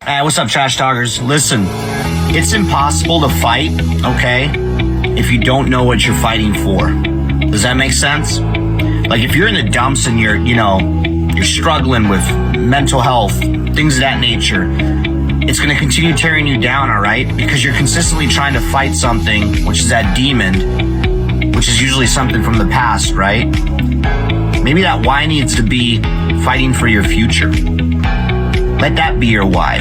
What's up, trash talkers? Listen, it's impossible to fight, okay, if you don't know what you're fighting for. Does that make sense? Like, if you're in the dumps and you're struggling with mental health, things of that nature, it's going to continue tearing you down, all right? Because you're consistently trying to fight something, which is that demon, which is usually something from the past, right? Maybe that why needs to be fighting for your future. Let that be your why.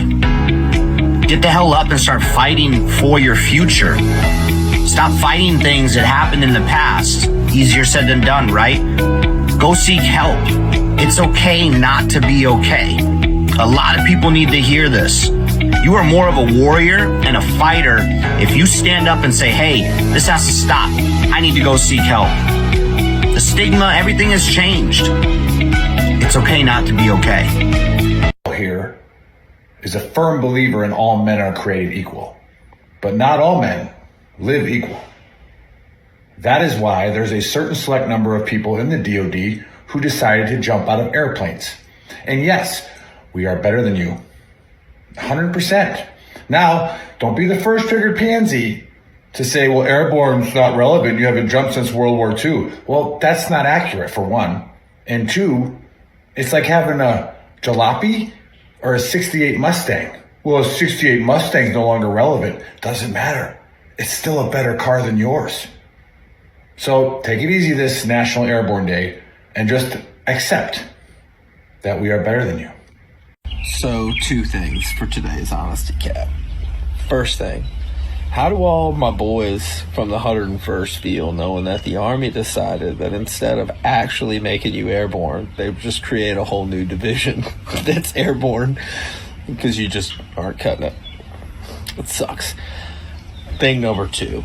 Get the hell up and start fighting for your future. Stop fighting things that happened in the past. Easier said than done, right? Go seek help. It's okay not to be okay. A lot of people need to hear this. You are more of a warrior and a fighter if you stand up and say, hey, this has to stop. I need to go seek help. The stigma, everything has changed. It's okay not to be okay. Here is a firm believer in all men are created equal, but not all men live equal. That is why there's a certain select number of people in the DoD who decided to jump out of airplanes. And yes, we are better than you. 100%. Now, don't be the first triggered pansy to say, well, airborne's not relevant. You haven't jumped since World War II. Well, that's not accurate, for one. And two, it's like having a jalopy or a 68 Mustang. Well, a 68 Mustang's no longer relevant. Doesn't matter. It's still a better car than yours. So take it easy this National Airborne Day and just accept that we are better than you. So, two things for today's Honesty Cap. First thing, how do all my boys from the 101st feel knowing that the Army decided that instead of actually making you airborne, they would just create a whole new division that's airborne because you just aren't cutting it? It sucks. Thing number two,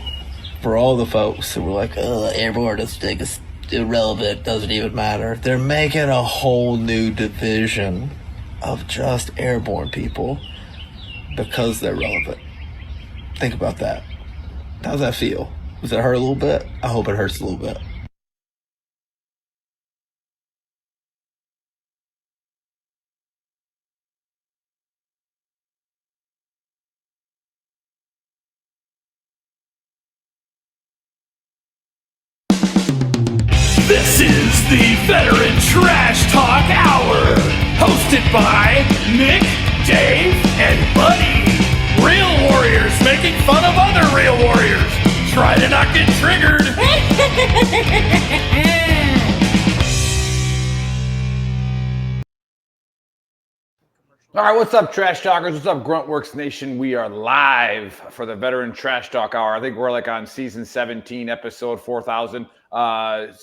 for all the folks who were like, airborne is irrelevant, doesn't even matter, they're making a whole new division of just airborne people because they're relevant. Think about that. How's that feel? Does it hurt a little bit? I hope it hurts a little bit. This is the Veteran Trash Talk Hour, hosted by Nick, Dave, and Buddy. Real warriors making fun of other real warriors. Try to not get triggered. All right, what's up, Trash Talkers? What's up, Gruntworks Nation? We are live for the Veteran Trash Talk Hour. I think we're like on season 17, episode 4000. But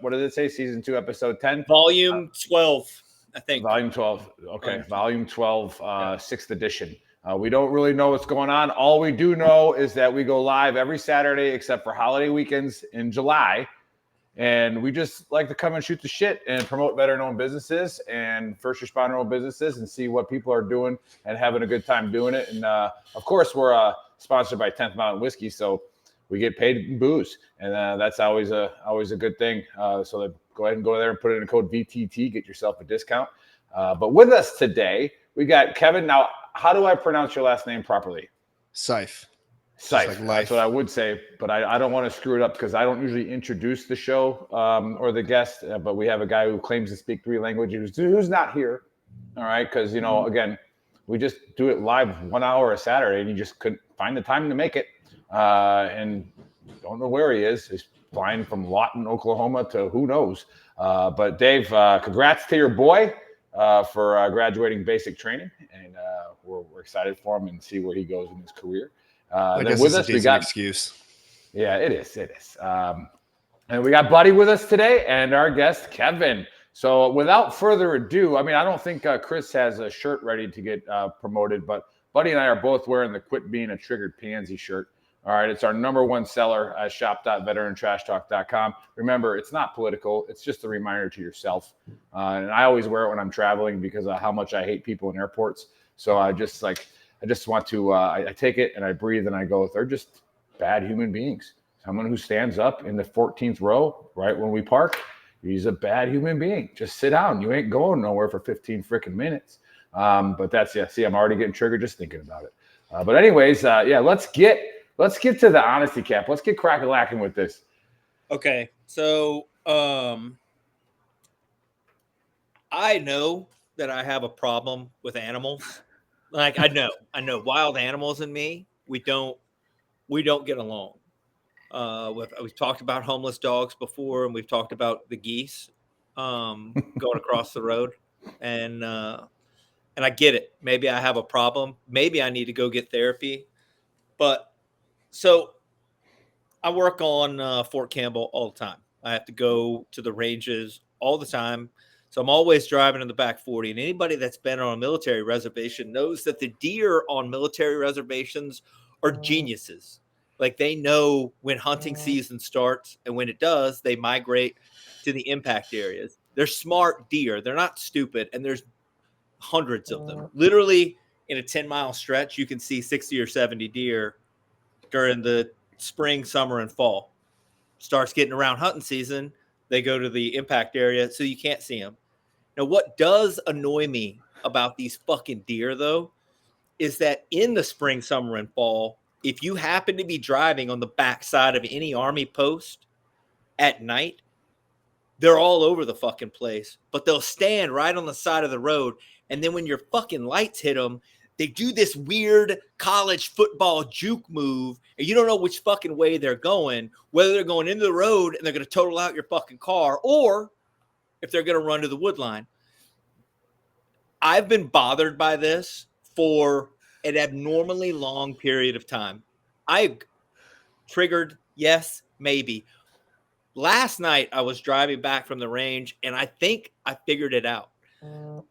what did it say? Season 2, episode 10? Volume 12, I think. Volume 12. Okay, Volume 12, 6th edition. We don't really know what's going on. All we do know is that we go live every Saturday except for holiday weekends in July. And we just like to come and shoot the shit and promote veteran-owned businesses and first responder-owned businesses and see what people are doing and having a good time doing it. And, of course, we're sponsored by 10th Mountain Whiskey, so we get paid in booze. And that's always a good thing. So go ahead and go there and put in a code VTT, get yourself a discount. But with us today, we got Kevin. Now, how do I pronounce your last name properly? Sife. Sife. That's what I would say, but I don't want to screw it up because I don't usually introduce the show or the guest, but we have a guy who claims to speak 3 languages who's not here, all right? Because, again, we just do it live 1 hour a Saturday, and you just couldn't find the time to make it, and don't know where he is. He's flying from Lawton, Oklahoma to who knows. But, Dave, congrats to your boy for graduating basic training, and we're excited for him and see where he goes in his career. I guess with us, we got an excuse. Yeah, it is. And we got Buddy with us today and our guest, Kevin. So without further ado, I don't think Chris has a shirt ready to get promoted, but Buddy and I are both wearing the Quit Being a Triggered Pansy shirt. All right, it's our #1 seller at shop.veterantrashtalk.com. Remember, it's not political. It's just a reminder to yourself. And I always wear it when I'm traveling because of how much I hate people in airports. So I just want to, I take it and I breathe and I go, they're just bad human beings. Someone who stands up in the 14th row, right when we park, he's a bad human being. Just sit down. You ain't going nowhere for 15 freaking minutes. But that's See, I'm already getting triggered just thinking about it. But anyways, let's get to the honesty cap. Let's get crack-a-lacking with this. Okay, so I know that I have a problem with animals. Like I know wild animals and me, we don't get along. We've talked about homeless dogs before, and we've talked about the geese going across the road, and I get it. Maybe I have a problem. Maybe I need to go get therapy. But so I work on Fort Campbell all the time. I have to go to the ranges all the time. So I'm always driving in the back 40. And anybody that's been on a military reservation knows that the deer on military reservations are geniuses. Like they know when hunting season starts, and when it does, they migrate to the impact areas. They're smart deer. They're not stupid. And there's hundreds of them. Literally in a 10-mile stretch, you can see 60 or 70 deer during the spring, summer, and fall. Starts getting around hunting season, they go to the impact area, so you can't see them. Now, what does annoy me about these fucking deer, though, is that in the spring, summer, and fall, if you happen to be driving on the backside of any Army post at night, they're all over the fucking place, but they'll stand right on the side of the road. And then when your fucking lights hit them, they do this weird college football juke move, and you don't know which fucking way they're going, whether they're going into the road and they're going to total out your fucking car, or if they're going to run to the wood line. I've been bothered by this for an abnormally long period of time. I triggered, yes, maybe. Last night, I was driving back from the range, and I think I figured it out.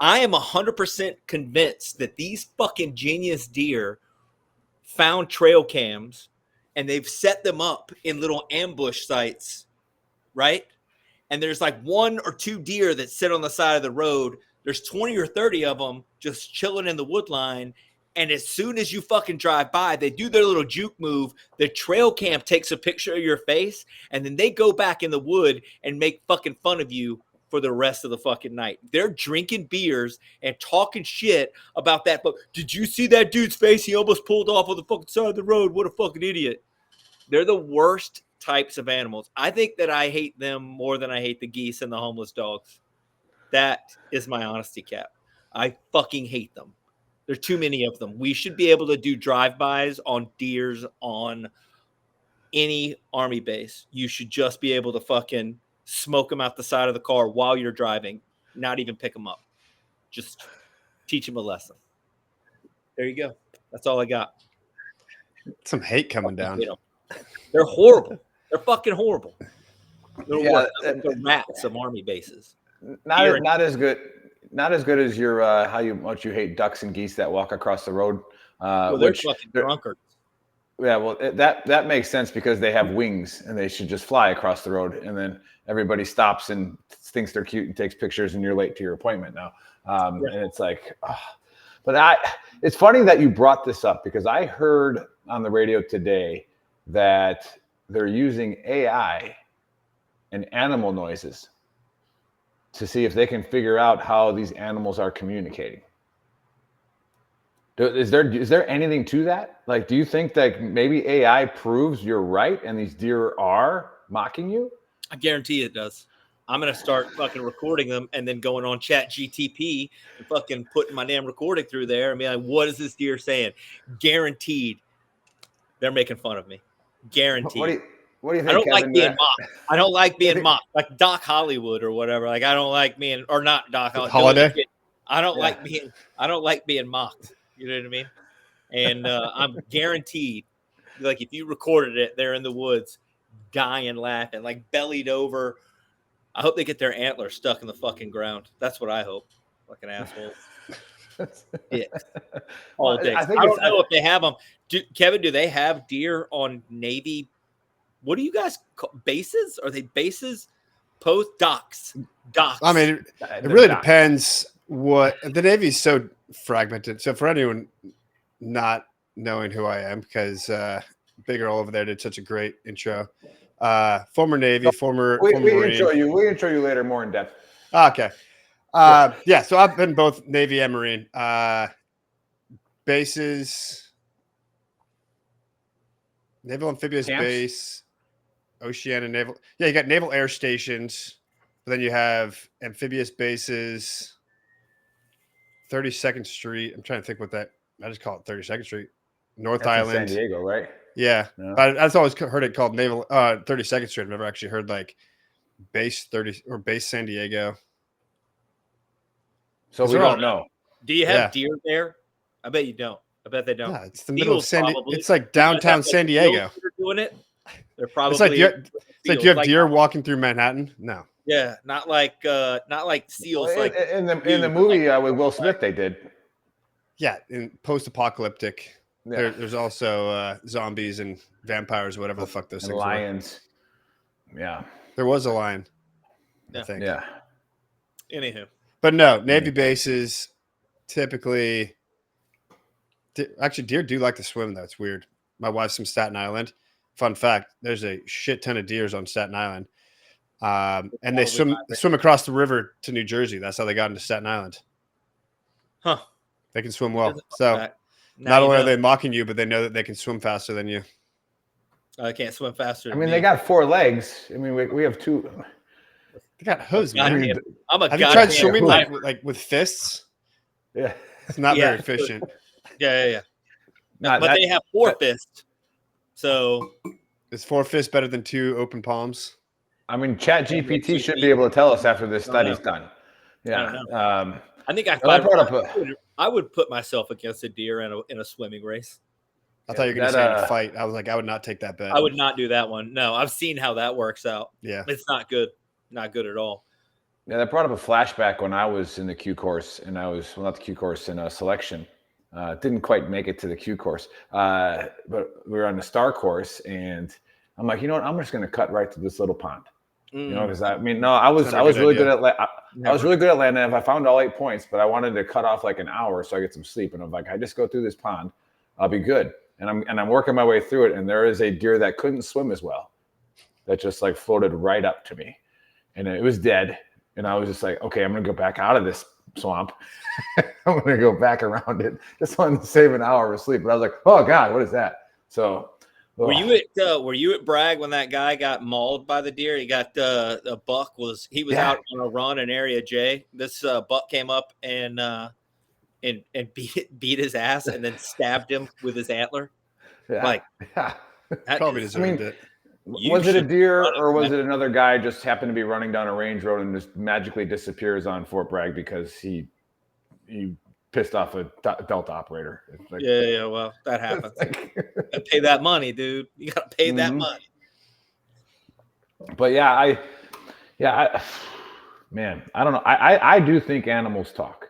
I am 100% convinced that these fucking genius deer found trail cams, and they've set them up in little ambush sites, right? And there's like 1 or 2 deer that sit on the side of the road. There's 20 or 30 of them just chilling in the wood line. And as soon as you fucking drive by, they do their little juke move. The trail cam takes a picture of your face, and then they go back in the wood and make fucking fun of you for the rest of the fucking night. They're drinking beers and talking shit about that. But did you see that dude's face? He almost pulled off on the fucking side of the road. What a fucking idiot. They're the worst types of animals. I think that I hate them more than I hate the geese and the homeless dogs. That is my honesty cap. I fucking hate them. There's too many of them. We should be able to do drive-bys on deers on any Army base. You should just be able to fucking smoke them out the side of the car while you're driving, not even pick them up. Just teach them a lesson. There you go. That's all I got. Some hate coming down. They're horrible. They're fucking horrible. They're the rats of Army bases. Not as good as your how much you hate ducks and geese that walk across the road. They're fucking drunkards. Yeah, well, that makes sense because they have wings and they should just fly across the road, and then everybody stops and thinks they're cute and takes pictures, and you're late to your appointment now. And it's like, but it's funny that you brought this up because I heard on the radio today that they're using AI and animal noises to see if they can figure out how these animals are communicating. Is there anything to that? Like, do you think that maybe AI proves you're right and these deer are mocking you? I guarantee it does. I'm going to start fucking recording them and then going on Chat GTP and fucking putting my damn recording through there and be like, what is this deer saying? Guaranteed they're making fun of me. Guaranteed. What do you think, I don't Kevin? like being mocked. I don't like being mocked. Like Doc Hollywood or whatever. Like I don't like being, or not Doc Holiday. I don't like being mocked. You know what I mean? And I'm guaranteed, like if you recorded it, they're in the woods, dying laughing, like bellied over. I hope they get their antlers stuck in the fucking ground. That's what I hope. Fucking asshole. Yeah. All day. I don't know if they have them. Kevin, do they have deer on Navy? What do you guys call bases? Are they bases? Post docks. I mean, it really depends what the Navy's so fragmented. So for anyone not knowing who I am, because Big Earl over there did such a great intro. Former Navy, former we Marine. intro you. We intro you later more in depth. Okay. Yeah, so I've been both Navy and Marine. Bases, Naval Amphibious Camps? Base, Oceania Naval. Yeah, you got Naval Air Stations, but then you have amphibious bases, 32nd Street. I'm trying to think what that. I just call it 32nd Street, North That's in Island. San Diego, right? Yeah, No. but I've always heard it called Naval 32nd Street. I've never actually heard like Base 30 or Base San Diego. So we They're all- don't know. Do you have Yeah. deer there? I bet you don't. I bet they don't. Yeah, it's the middle of Seals San Diego. probably. It's like You might downtown have, like, San seals Diego. that are doing it. They're probably. It's like seals, you have deer walking through Manhattan. No, Yeah, not like seals. Well, like in the movie with Will Smith, they did. yeah, in post-apocalyptic. Yeah. There's also zombies and vampires, whatever the fuck those And things were. lions. Yeah. There was a lion, I Yeah. think. Yeah. Anywho, But no, Navy bases typically. Actually, deer do like to swim, though. It's weird. My wife's from Staten Island. Fun fact: there's a shit ton of deers on Staten Island, and they swim across the river to New Jersey. That's how they got into Staten Island. huh? They can swim well. So Now not you only are know. they mocking you, but they know that they can swim faster than you. I can't swim faster. I than mean, me. they got 4 legs. I mean, we have 2. They got hooves, God man. damn. I'm a Have you tried goddamn swimming diver. like with fists? Yeah. It's not Yeah. very efficient. Yeah. Not But that- they have 4 fists. So Is 4 fists better than 2 open palms? I mean, ChatGPT should be able to tell us after this study's done. I Yeah. don't I think Well, I brought up I would put myself against a deer in a swimming race. I thought you were going to that, say in a fight. I was like, I would not take that bet. I would not do that one. No, I've seen how that works out. Yeah. It's not good. Not good at all. Yeah, that brought up a flashback when I was in the Q course, and I was not the Q course in a selection. Didn't quite make it to the Q course, but we were on the Star course, and I'm like, you know what? I'm just going to cut right to this little pond. You know, because I was That's a really good good at I was really good at landing. If I found all 8 points, but I wanted to cut off like an hour so I get some sleep, and I'm like, I just go through this pond, I'll be good. And I'm working my way through it, and there is a deer that couldn't swim as well, that just like floated right up to me, and it was dead. And I was just like, okay, I'm gonna go back out of this swamp. I'm gonna go back around it. Just wanted to save an hour of sleep. But I was like, oh God, what is that? So Were you at Bragg when that guy got mauled by the deer? He got the buck was out on a run in Area J. This buck came up and beat his ass and then stabbed him with his antler. yeah. Like yeah. that Probably is- deserved it. Was it a should deer run it, or was man. it another guy just happened to be running down a range road and just magically disappears on Fort Bragg because he pissed off a Delta operator? It's like, Yeah, well, that happens. like- You gotta pay that money, dude. You gotta pay that Mhm. money. But I don't know. I do think animals talk.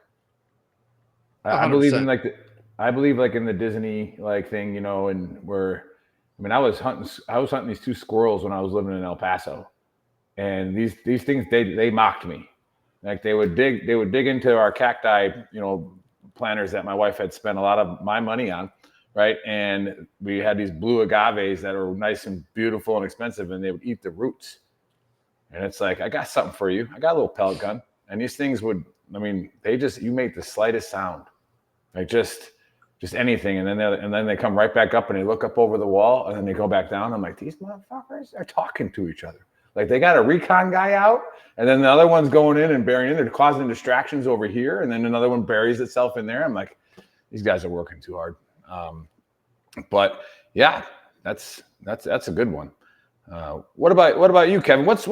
I believe in 100%. I believe like in the Disney like thing, you know, and I was hunting these 2 squirrels when I was living in El Paso, and these things they mocked me. Like they would dig into our cacti, you know, planters that my wife had spent a lot of my money on, right? And we had these blue agaves that are nice and beautiful and expensive, and they would eat the roots. And it's like, I got something for you. I got a little pellet gun, and these things would, you make the slightest sound, like just anything, and then they come right back up and they look up over the wall and then they go back down. I'm like, these motherfuckers are talking to each other. Like they got a recon guy out, and then the other one's going in and burying in. They're causing distractions over here, and then another one buries itself in there. I'm like, these guys are working too hard. But yeah, that's a good one. What about you, Kevin? What's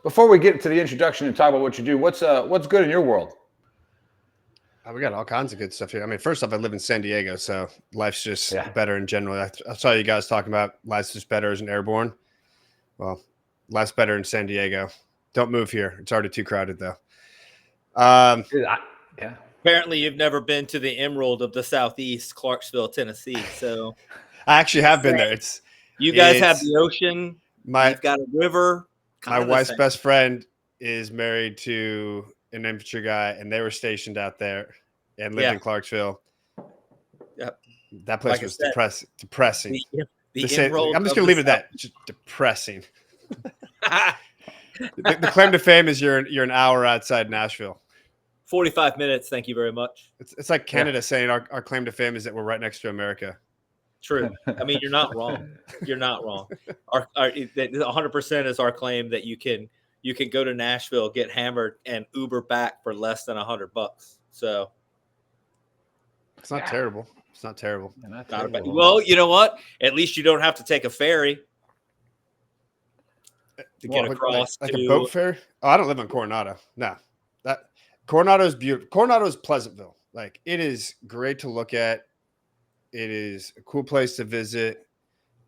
before we get to the introduction and talk about what you do? What's good in your world? We got all kinds of good stuff here. I mean, first off, I live in San Diego, so life's just Yeah. better in general. I saw you guys talking about life's just better as an airborne. Well, life's better in San Diego. Don't move here. It's already too crowded, though. Yeah. Apparently, you've never been to the Emerald of the Southeast, Clarksville, Tennessee. So I actually have been there. It's you guys have It's- the ocean. my You've got a river. my kinda the wife's same. best friend is married to an infantry guy, and they were stationed out there and lived Yeah. in Clarksville. Yep. That place Like I was said, depressing. The To say- Emerald I'm just of gonna the leave it at that. Just depressing. The claim to fame is you're an hour outside Nashville. 45 minutes. Thank you very much. It's like Canada saying our claim to fame is that we're right next to America. True. I mean, you're not wrong. You're not wrong. Our 100% is our claim that you can go to Nashville, get hammered, and Uber back for less than $100. So it's not terrible. It's not terrible. not terrible. Well, you know what? At least you don't have to take a ferry to get across. Like a boat ferry? Oh, I don't live in Coronado. No, that Coronado is beautiful. Coronado is Pleasantville. Like, it is great to look at. It is a cool place to visit.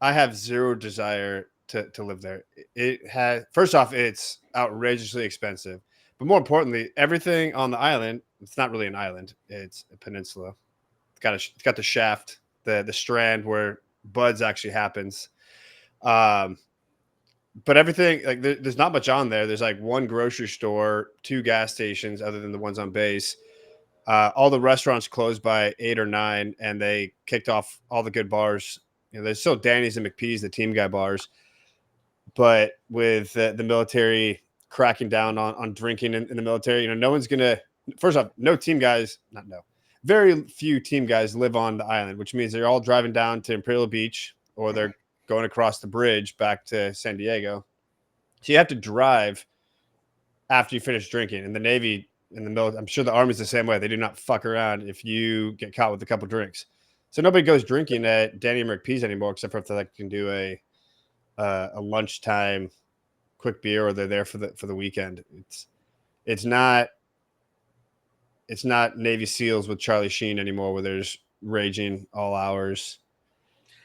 I have zero desire to live there. It has, first off, it's outrageously expensive, but more importantly, everything on the island. It's not really an island; it's a peninsula. It's got the shaft, the strand where Buds actually happens. But everything, like, there's not much on there. There's like one grocery store, 2 gas stations, other than the ones on base. All the restaurants closed by 8 or 9, and they kicked off all the good bars. You know, there's still Danny's and McPee's, the team guy bars, but with the military cracking down on drinking in the military, you know, no one's gonna. First off, very few team guys live on the island, which means they're all driving down to Imperial Beach, or they're going across the bridge back to San Diego. So you have to drive after you finish drinking. In the Navy, in the military, I'm sure the Army's the same way. They do not fuck around if you get caught with a couple drinks. So nobody goes drinking at Danny and McPee's anymore, except for if they like can do a lunchtime quick beer, or they're there for the weekend. It's not Navy SEALs with Charlie Sheen anymore, where there's raging all hours.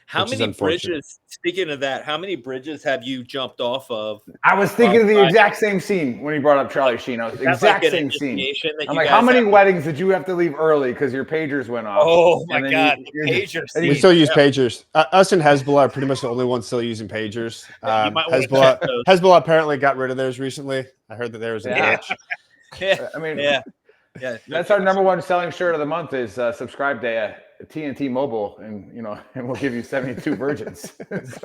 How many bridges, speaking of that, how many bridges have you jumped off of? I was thinking of the exact same scene when he brought up Charlie Sheen. I was the exact same scene. I'm like, how many weddings did you have to leave early because your pagers went off? Oh, my God. Pagers. We still use pagers. Us and Hezbollah are pretty much the only ones still using pagers. Hezbollah apparently got rid of theirs recently. I heard that there was a glitch. Yeah. I mean, yeah. That's our number one selling shirt of the month is subscribe to TNT Mobile, and we'll give you 72 virgins. Couldn't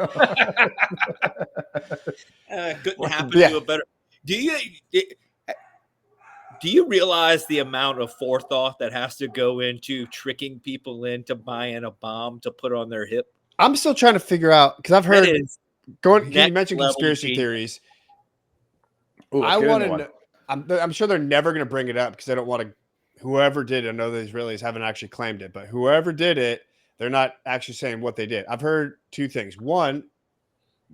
happen to a better. Do you realize the amount of forethought that has to go into tricking people into buying a bomb to put on their hip? I'm still trying to figure out, because I've heard you mentioned conspiracy theories. Ooh, I want to know. I'm sure they're never going to bring it up because they don't want to. Whoever did it, I know the Israelis haven't actually claimed it, but whoever did it, they're not actually saying what they did. I've heard 2 things. One,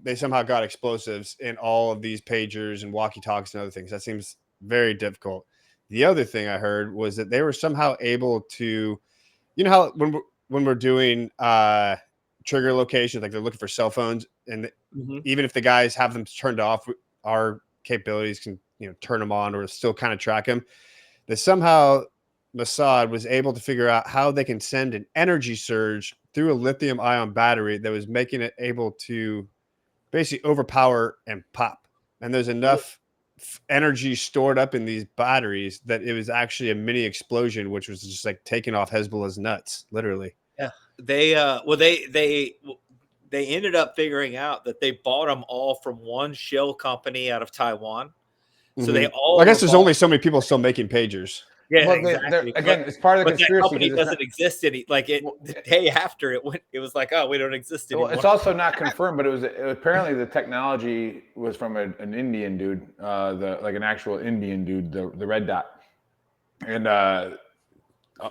they somehow got explosives in all of these pagers and walkie-talkies and other things. That seems very difficult. The other thing I heard was that they were somehow able to, how when we're doing trigger locations, like they're looking for cell phones, and even if the guys have them turned off, our capabilities can turn them on or still kind of track them. That somehow Mossad was able to figure out how they can send an energy surge through a lithium-ion battery that was making it able to basically overpower and pop. And there's enough energy stored up in these batteries that it was actually a mini explosion, which was just like taking off Hezbollah's nuts, literally. Yeah, they ended up figuring out that they bought them all from one shell company out of Taiwan. So they all. I guess there's only so many people still making pagers. Yeah, exactly. Again, it's part of the conspiracy. That company doesn't exist the day after it went. It was like, oh, we don't exist anymore. Well, it's also not confirmed, but it was apparently the technology was from an Indian dude, an actual Indian dude, the red dot, and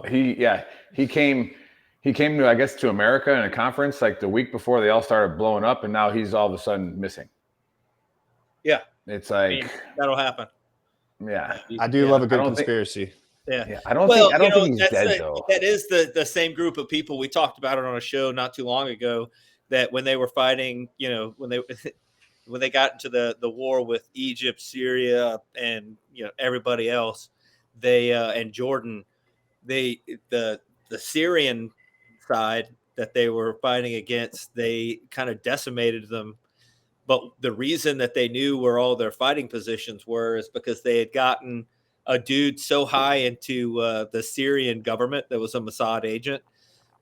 he came to, I guess, to America in a conference like the week before they all started blowing up, and now he's all of a sudden missing. Yeah. It's like that'll happen. Yeah, I do love a good conspiracy. I don't think he's dead though. That is the same group of people we talked about it on a show not too long ago. That when they were fighting, when they got into the war with Egypt, Syria, and everybody else, they and Jordan, the Syrian side that they were fighting against, they kind of decimated them. But the reason that they knew where all their fighting positions were is because they had gotten a dude so high into the Syrian government that was a Mossad agent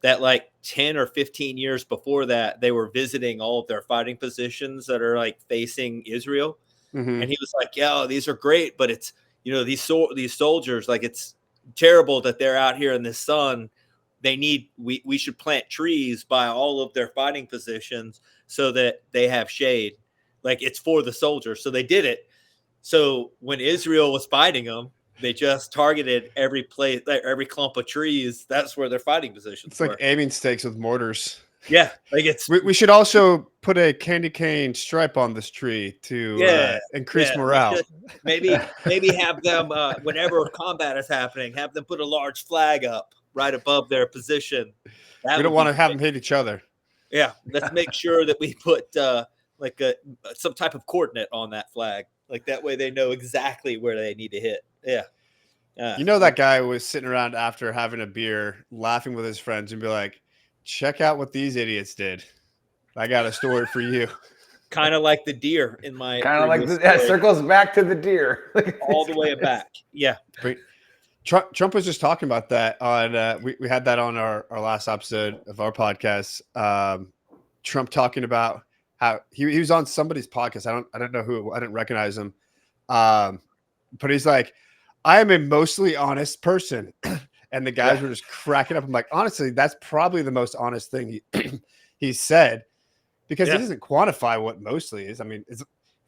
that like 10 or 15 years before that, they were visiting all of their fighting positions that are like facing Israel. And he was like, yeah, these are great, but it's these soldiers, like, it's terrible that they're out here in the sun. We should plant trees by all of their fighting positions so that they have shade. Like, it's for the soldiers. So they did it. So when Israel was fighting them, they just targeted every place, every clump of trees. That's where their fighting positions It's were. like aiming stakes with mortars. Yeah, like it's. We should also put a candy cane stripe on this tree to increase morale. Maybe have them whenever combat is happening, have them put a large flag up right above their position. We don't want to have them hit each other. Yeah, let's make sure that we put some type of coordinate on that flag. Like, that way they know exactly where they need to hit. Yeah. That guy was sitting around after having a beer, laughing with his friends, and be like, check out what these idiots did. I got a story for you. Kind of like the deer in my. Kind of like circles back to the deer. All the way back. Yeah. Great. Trump was just talking about that on we had that on our last episode of our podcast. Trump talking about how he was on somebody's podcast. I don't know who. I didn't recognize him. But he's like, I am a mostly honest person. And the guys were just cracking up. I'm like, honestly, that's probably the most honest thing he said, because he doesn't quantify what mostly is. I mean, it's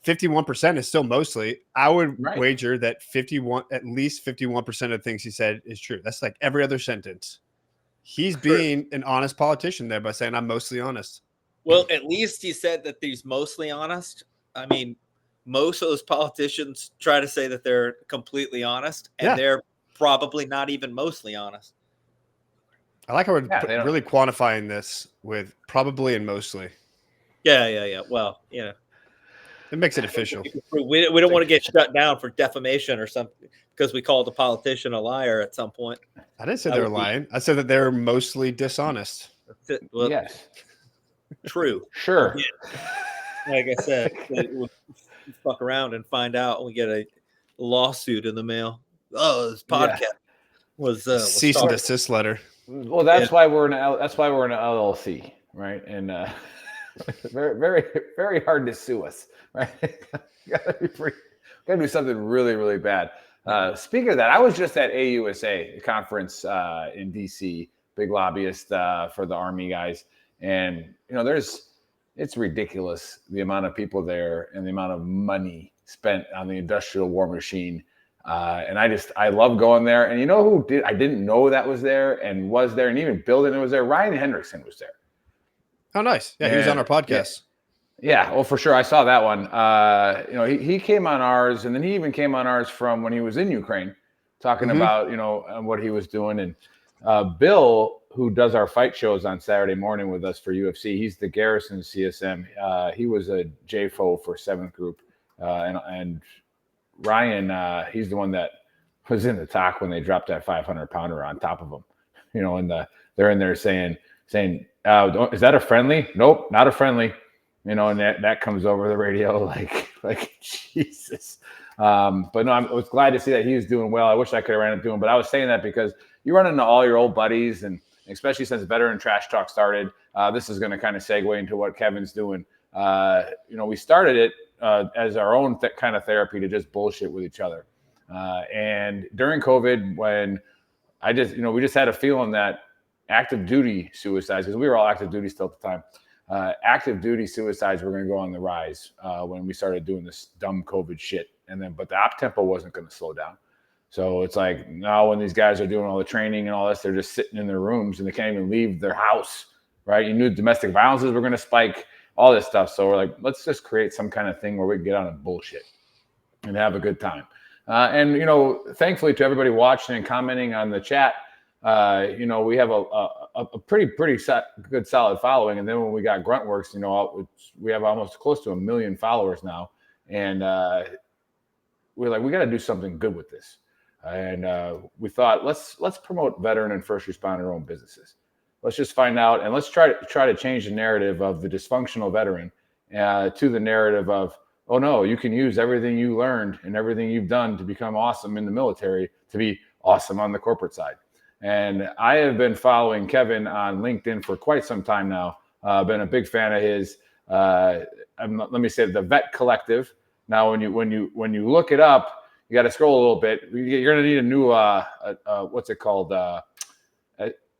51% is still mostly. I would wager that at least 51% of things he said is true. That's like every other sentence. He's being an honest politician there by saying, I'm mostly honest. Well, at least he said that he's mostly honest. I mean, most of those politicians try to say that they're completely honest, and they're probably not even mostly honest. I like how we're really quantifying this with probably and mostly. Yeah. Well, it makes it official. We don't want to get shut down for defamation or something because we called a politician a liar at some point. I didn't say they were lying. I said that they're mostly dishonest. Well, yes. True. Sure. Yeah. Like I said, we'll fuck around and find out, and we get a lawsuit in the mail. Oh, this podcast was cease and desist letter. Well, that's why we're in an LLC, right? And very, very, very hard to sue us, right? Gotta do something really, really bad. Speaking of that, I was just at AUSA conference in DC, big lobbyist for the Army guys, and it's ridiculous the amount of people there and the amount of money spent on the industrial war machine. And I love going there. And you know who did? I didn't know that was there and even building it was there. Ryan Hendrickson was there. Oh, nice. Yeah, he was on our podcast. Yeah, well, for sure. I saw that one. He came on ours, and then he even came on ours from when he was in Ukraine, talking about, what he was doing. And Bill, who does our fight shows on Saturday morning with us for UFC, he's the Garrison CSM. He was a JFO for 7th Group. And Ryan, he's the one that was in the talk when they dropped that 500-pounder on top of him. And they're in there saying, is that a friendly? Nope, not a friendly. And that comes over the radio like Jesus. But no, I was glad to see that he was doing well. I wish I could have ran into him, but I was saying that because you run into all your old buddies, and especially since Veteran Trash Talk started, this is going to kind of segue into what Kevin's doing. We started it as our own kind of therapy to just bullshit with each other. And during COVID, when we just had a feeling that active duty suicides, because we were all active duty still at the time, active duty suicides were going to go on the rise when we started doing this dumb COVID shit. But the op tempo wasn't going to slow down. So it's like now when these guys are doing all the training and all this, they're just sitting in their rooms and they can't even leave their house, right? You knew domestic violences were going to spike, all this stuff. So we're like, let's just create some kind of thing where we can get on and bullshit and have a good time. Thankfully to everybody watching and commenting on the chat, we have a pretty good solid following. And then when we got Gruntworks, we have almost close to 1 million followers now. And we're like, we got to do something good with this. And we thought, let's promote veteran and first responder owned businesses. Let's just find out, and let's try to change the narrative of the dysfunctional veteran to the narrative of, oh no, you can use everything you learned and everything you've done to become awesome in the military to be awesome on the corporate side. And I have been following Kevin on LinkedIn for quite some time now. Been a big fan of his. Let me say the Vet Collective. Now, when you look it up, you got to scroll a little bit. You're going to need a new what's it called?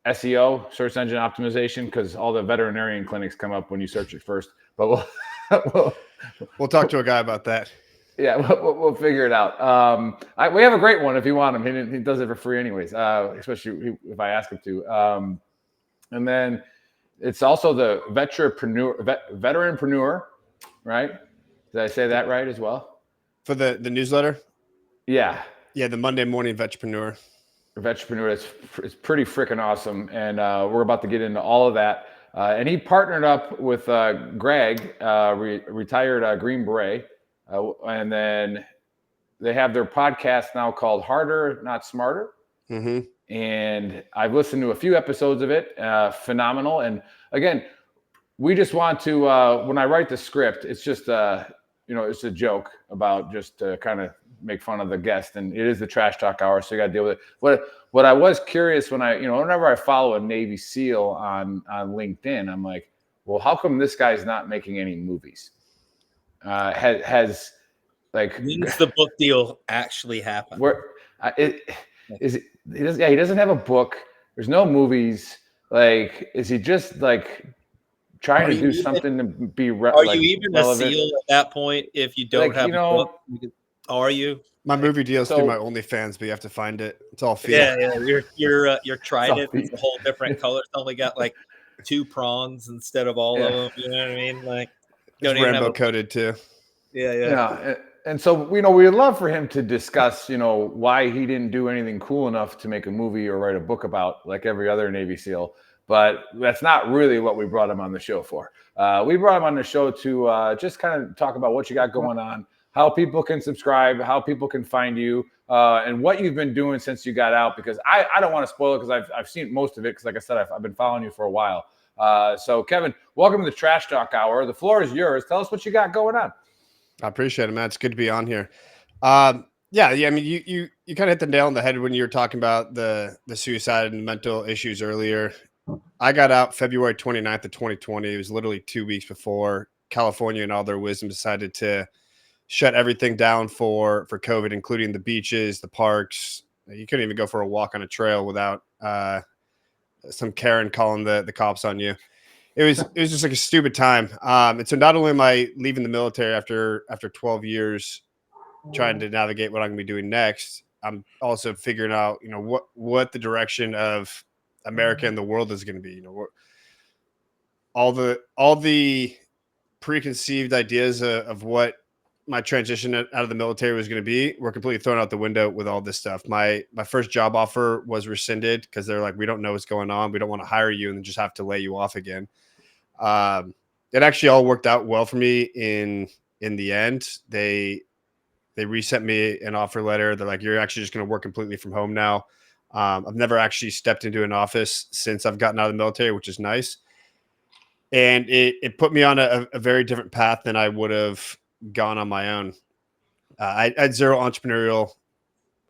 SEO, search engine optimization, because all the veterinarian clinics come up when you search it first. But we'll talk to a guy about that. Yeah, we'll figure it out. We have a great one if you want him. He does it for free anyways, especially if I ask him to. And then it's also the veteranpreneur, right? Did I say that right as well? For the newsletter? Yeah. Yeah, the Monday morning Vetrepreneur. Vetrepreneur is pretty freaking awesome. And we're about to get into all of that. And he partnered up with Greg, retired Green Beret. And then they have their podcast now called Harder, Not Smarter. Mm-hmm. And I've listened to a few episodes of it. Phenomenal. And again, we just want to, when I write the script, it's just, it's a joke about just to kind of make fun of the guest. And it is the Trash Talk Hour, so you got to deal with it. What I was curious whenever I follow a Navy SEAL on LinkedIn, I'm like, well, how come this guy's not making any movies? When's the book deal actually happen? He doesn't have a book. There's no movies. Like, is he just like trying to do something to be you even relevant? A SEAL at that point if you don't have a book? Are you? My movie deal's through my OnlyFans, but you have to find it. It's all feed. Yeah. Your Trident is a whole different color. It's only got like 2 prongs instead of all of them. You know what I mean? Like, it's rainbow coated too. Yeah. And so, we'd love for him to discuss, why he didn't do anything cool enough to make a movie or write a book about, like every other Navy SEAL. But that's not really what we brought him on the show for. We brought him on the show to just kind of talk about what you got going on, how people can subscribe, how people can find you, and what you've been doing since you got out. Because I don't want to spoil it because I've seen most of it because, like I said, I've been following you for a while. So, Kevin, welcome to the Trash Talk Hour. The floor is yours. Tell us what you got going on. I appreciate it, man. It's good to be on here. I mean, you kind of hit the nail on the head when you were talking about the suicide and mental issues earlier. I got out February 29th of 2020. It was literally 2 weeks before California and all their wisdom decided to shut everything down for COVID, including the beaches, the parks. You couldn't even go for a walk on a trail without some Karen calling the cops on you. It was just like a stupid time. And so not only am I leaving the military after 12 years trying to navigate what I'm going to be doing next, I'm also figuring out, what the direction of America and the world is going to be. All the preconceived ideas of what my transition out of the military was going to be were completely thrown out the window with all this stuff. My first job offer was rescinded because they're like, we don't know what's going on. We don't want to hire you and then just have to lay you off again. It actually all worked out well for me in the end. They resent me an offer letter. They're like, you're actually just going to work completely from home now. I've never actually stepped into an office since I've gotten out of the military, which is nice. And it put me on a very different path than I would have gone on my own. I had zero entrepreneurial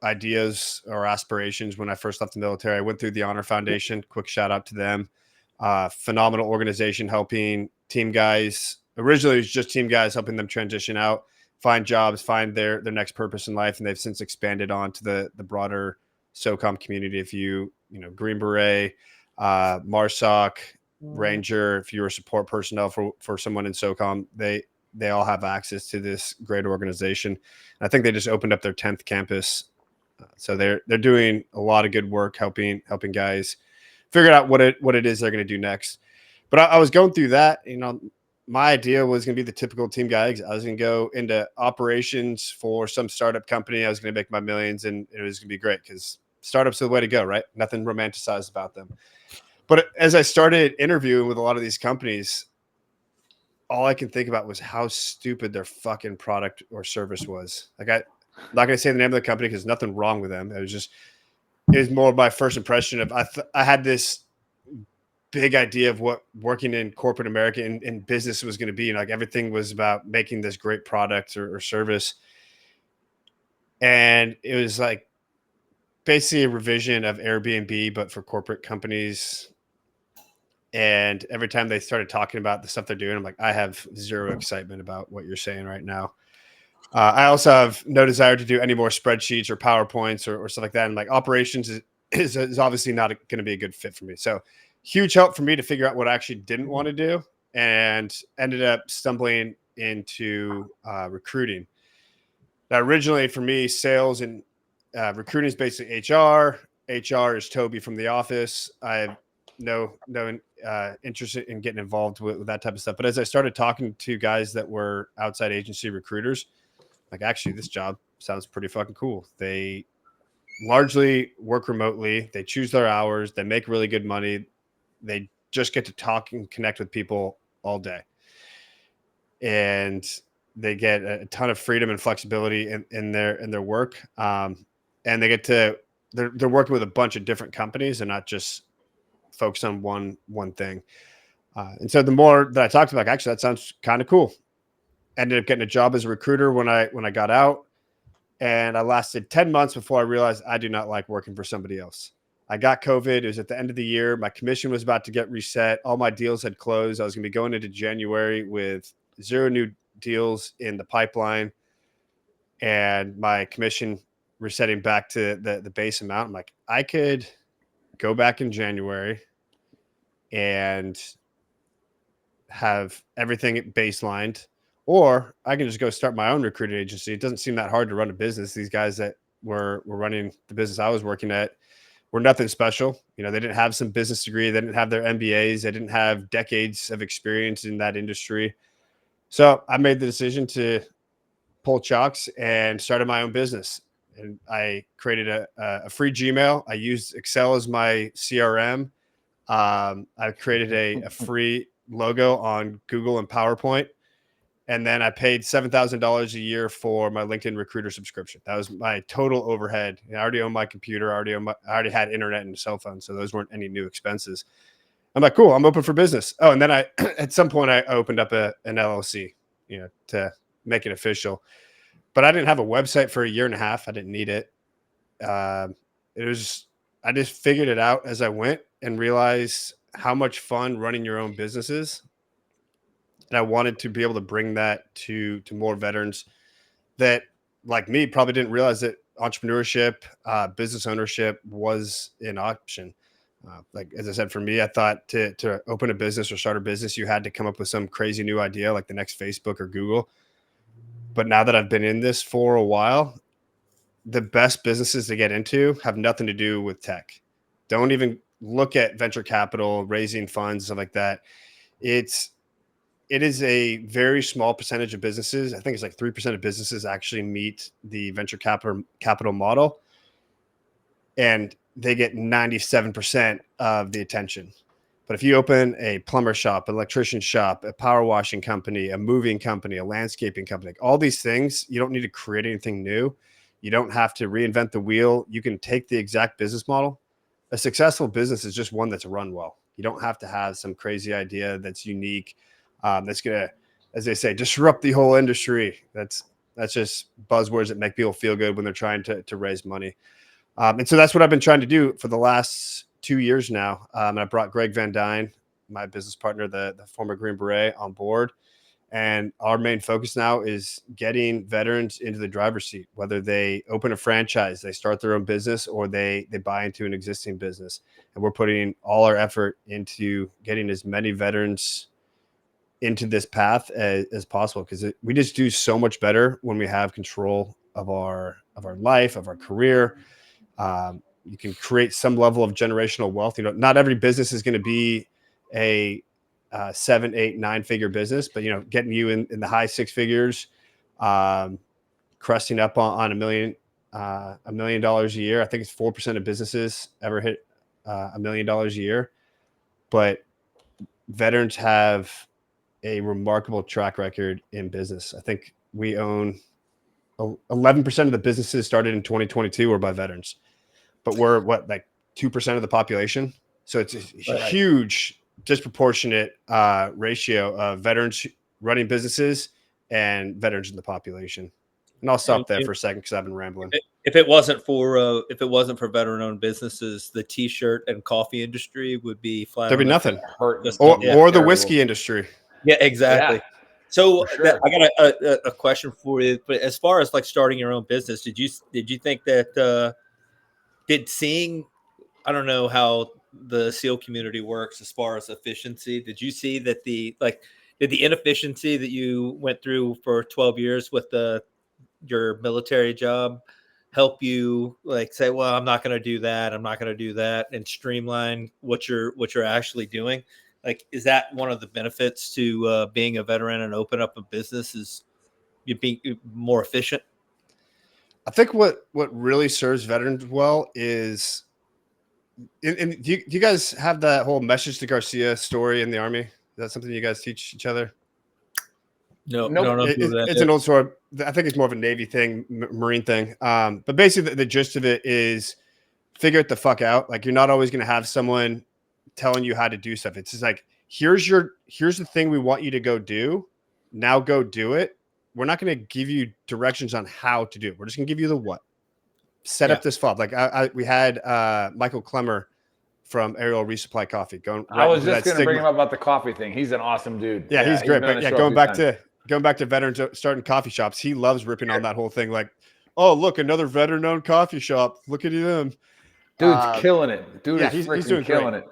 ideas or aspirations when I first left the military. I went through the Honor Foundation. Quick shout out to them. Phenomenal organization helping team guys. Originally, it was just team guys helping them transition out, find jobs, find their next purpose in life. And they've since expanded on to the broader SOCOM community. If Green Beret, MARSOC, Ranger, if you're a support personnel for someone in SOCOM, they all have access to this great organization. And I think they just opened up their 10th campus. So they're doing a lot of good work helping guys figure out what it is they're going to do next. But I was going through that, my idea was going to be the typical team guy. I was going to go into operations for some startup company. I was going to make my millions and it was going to be great because startups are the way to go, right? Nothing romanticized about them. But as I started interviewing with a lot of these companies, all I can think about was how stupid their fucking product or service was. Like, I'm not going to say the name of the company because nothing wrong with them. It was more of my first impression of, I had this big idea of what working in corporate America and business was going to be. Like everything was about making this great product or service. And it was like basically a revision of Airbnb, but for corporate companies. And every time they started talking about the stuff they're doing, I'm like, I have zero excitement about what you're saying right now. I also have no desire to do any more spreadsheets or PowerPoints or stuff like that. And like operations is obviously not going to be a good fit for me. So huge help for me to figure out what I actually didn't want to do, and ended up stumbling into recruiting. Now, originally for me, sales and recruiting is basically HR. HR is Toby from The Office. I have no interest in getting involved with that type of stuff. But as I started talking to guys that were outside agency recruiters, like, actually, this job sounds pretty fucking cool. They largely work remotely. They choose their hours. They make really good money. They just get to talk and connect with people all day. And they get a ton of freedom and flexibility in their work. And they get to, they're working with a bunch of different companies and not just focus on one thing. And so the more that I talked about, actually, that sounds kind of cool. Ended up getting a job as a recruiter when I got out, and I lasted 10 months before I realized I do not like working for somebody else. I got COVID. It was at the end of the year. My commission was about to get reset. All my deals had closed. I was going to be going into January with 0 new deals in the pipeline, and my commission resetting back to the base amount. I'm like, I could go back in January and have everything baselined, or I can just go start my own recruiting agency. It doesn't seem that hard to run a business. These guys that were running the business I was working at were nothing special. You know, they didn't have some business degree. They didn't have their MBAs. They didn't have decades of experience in that industry. So I made the decision to pull chocks and started my own business. And I created a free Gmail. I used Excel as my CRM. I created a free logo on Google and PowerPoint. And then I paid $7,000 a year for my LinkedIn recruiter subscription. That was my total overhead. I already owned my computer. I already had internet and a cell phone. So those weren't any new expenses. I'm like, cool, I'm open for business. Oh, and then at some point I opened up an LLC, to make it official. But I didn't have a website for a year and a half. I didn't need it. I just figured it out as I went and realized how much fun running your own business is. And I wanted to be able to bring that to more veterans that, like me, probably didn't realize that entrepreneurship, business ownership was an option. Like, as I said, for me, I thought to open a business or start a business, you had to come up with some crazy new idea like the next Facebook or Google. But now that I've been in this for a while, the best businesses to get into have nothing to do with tech. Don't even look at venture capital, raising funds, stuff like that. It is a very small percentage of businesses. I think it's like 3% of businesses actually meet the venture capital model, and they get 97% of the attention. But if you open a plumber shop, an electrician shop, a power washing company, a moving company, a landscaping company, all these things, you don't need to create anything new. You don't have to reinvent the wheel. You can take the exact business model. A successful business is just one that's run well. You don't have to have some crazy idea that's unique. That's going to, as they say, disrupt the whole industry. That's just buzzwords that make people feel good when they're trying to raise money. And so that's what I've been trying to do for the last 2 years now. And I brought Greg Van Dyne, my business partner, the former Green Beret, on board. And our main focus now is getting veterans into the driver's seat, whether they open a franchise, they start their own business, or they buy into an existing business. And we're putting all our effort into getting as many veterans into this path as possible, because we just do so much better when we have control of our life, of our career. You can create some level of generational wealth. Not every business is going to be a 7, 8, 9-figure business, but getting you in the high 6 figures, cresting up on $1 million a year. I think it's 4% of businesses ever hit $1 million a year, but veterans have a remarkable track record in business. I think we own 11% of the businesses started in 2022 were by veterans, but we're like 2% of the population. So it's a huge disproportionate ratio of veterans running businesses and veterans in the population. And I'll stop there for a second because I've been rambling. If it wasn't for veteran-owned businesses, the T-shirt and coffee industry would be flat. There'd be nothing. Or the whiskey industry. Yeah, exactly. Yeah. So For sure. I got a question for you. But as far as like starting your own business, did you think that did seeing, I don't know how the SEAL community works as far as efficiency. Did you see that did the inefficiency that you went through for 12 years with your military job help you like say, well, I'm not going to do that. I'm not going to do that, and streamline what you're actually doing? Like, is that one of the benefits to being a veteran and open up a business is you being more efficient? I think what really serves veterans well is, and do you guys have that whole message to Garcia story in the Army? Is that something you guys teach each other? No, Nope. no, It's an old story. I think it's more of a Navy thing, Marine thing. But basically, the gist of it is figure it the fuck out. Like, you're not always going to have someone telling you how to do stuff. It's just like, here's the thing we want you to go do. Now go do it. We're not going to give you directions on how to do it. We're just going to give you the what. Set up this fob. Like we had Michael Clemmer from Aerial Resupply Coffee going. I was just going to bring him up about the coffee thing. He's an awesome dude. Yeah, he's great. But yeah, going back to veterans starting coffee shops, he loves ripping on that whole thing. Like, oh, look, another veteran-owned coffee shop. Look at them. Dude's killing it. Dude is he's freaking doing killing great. it.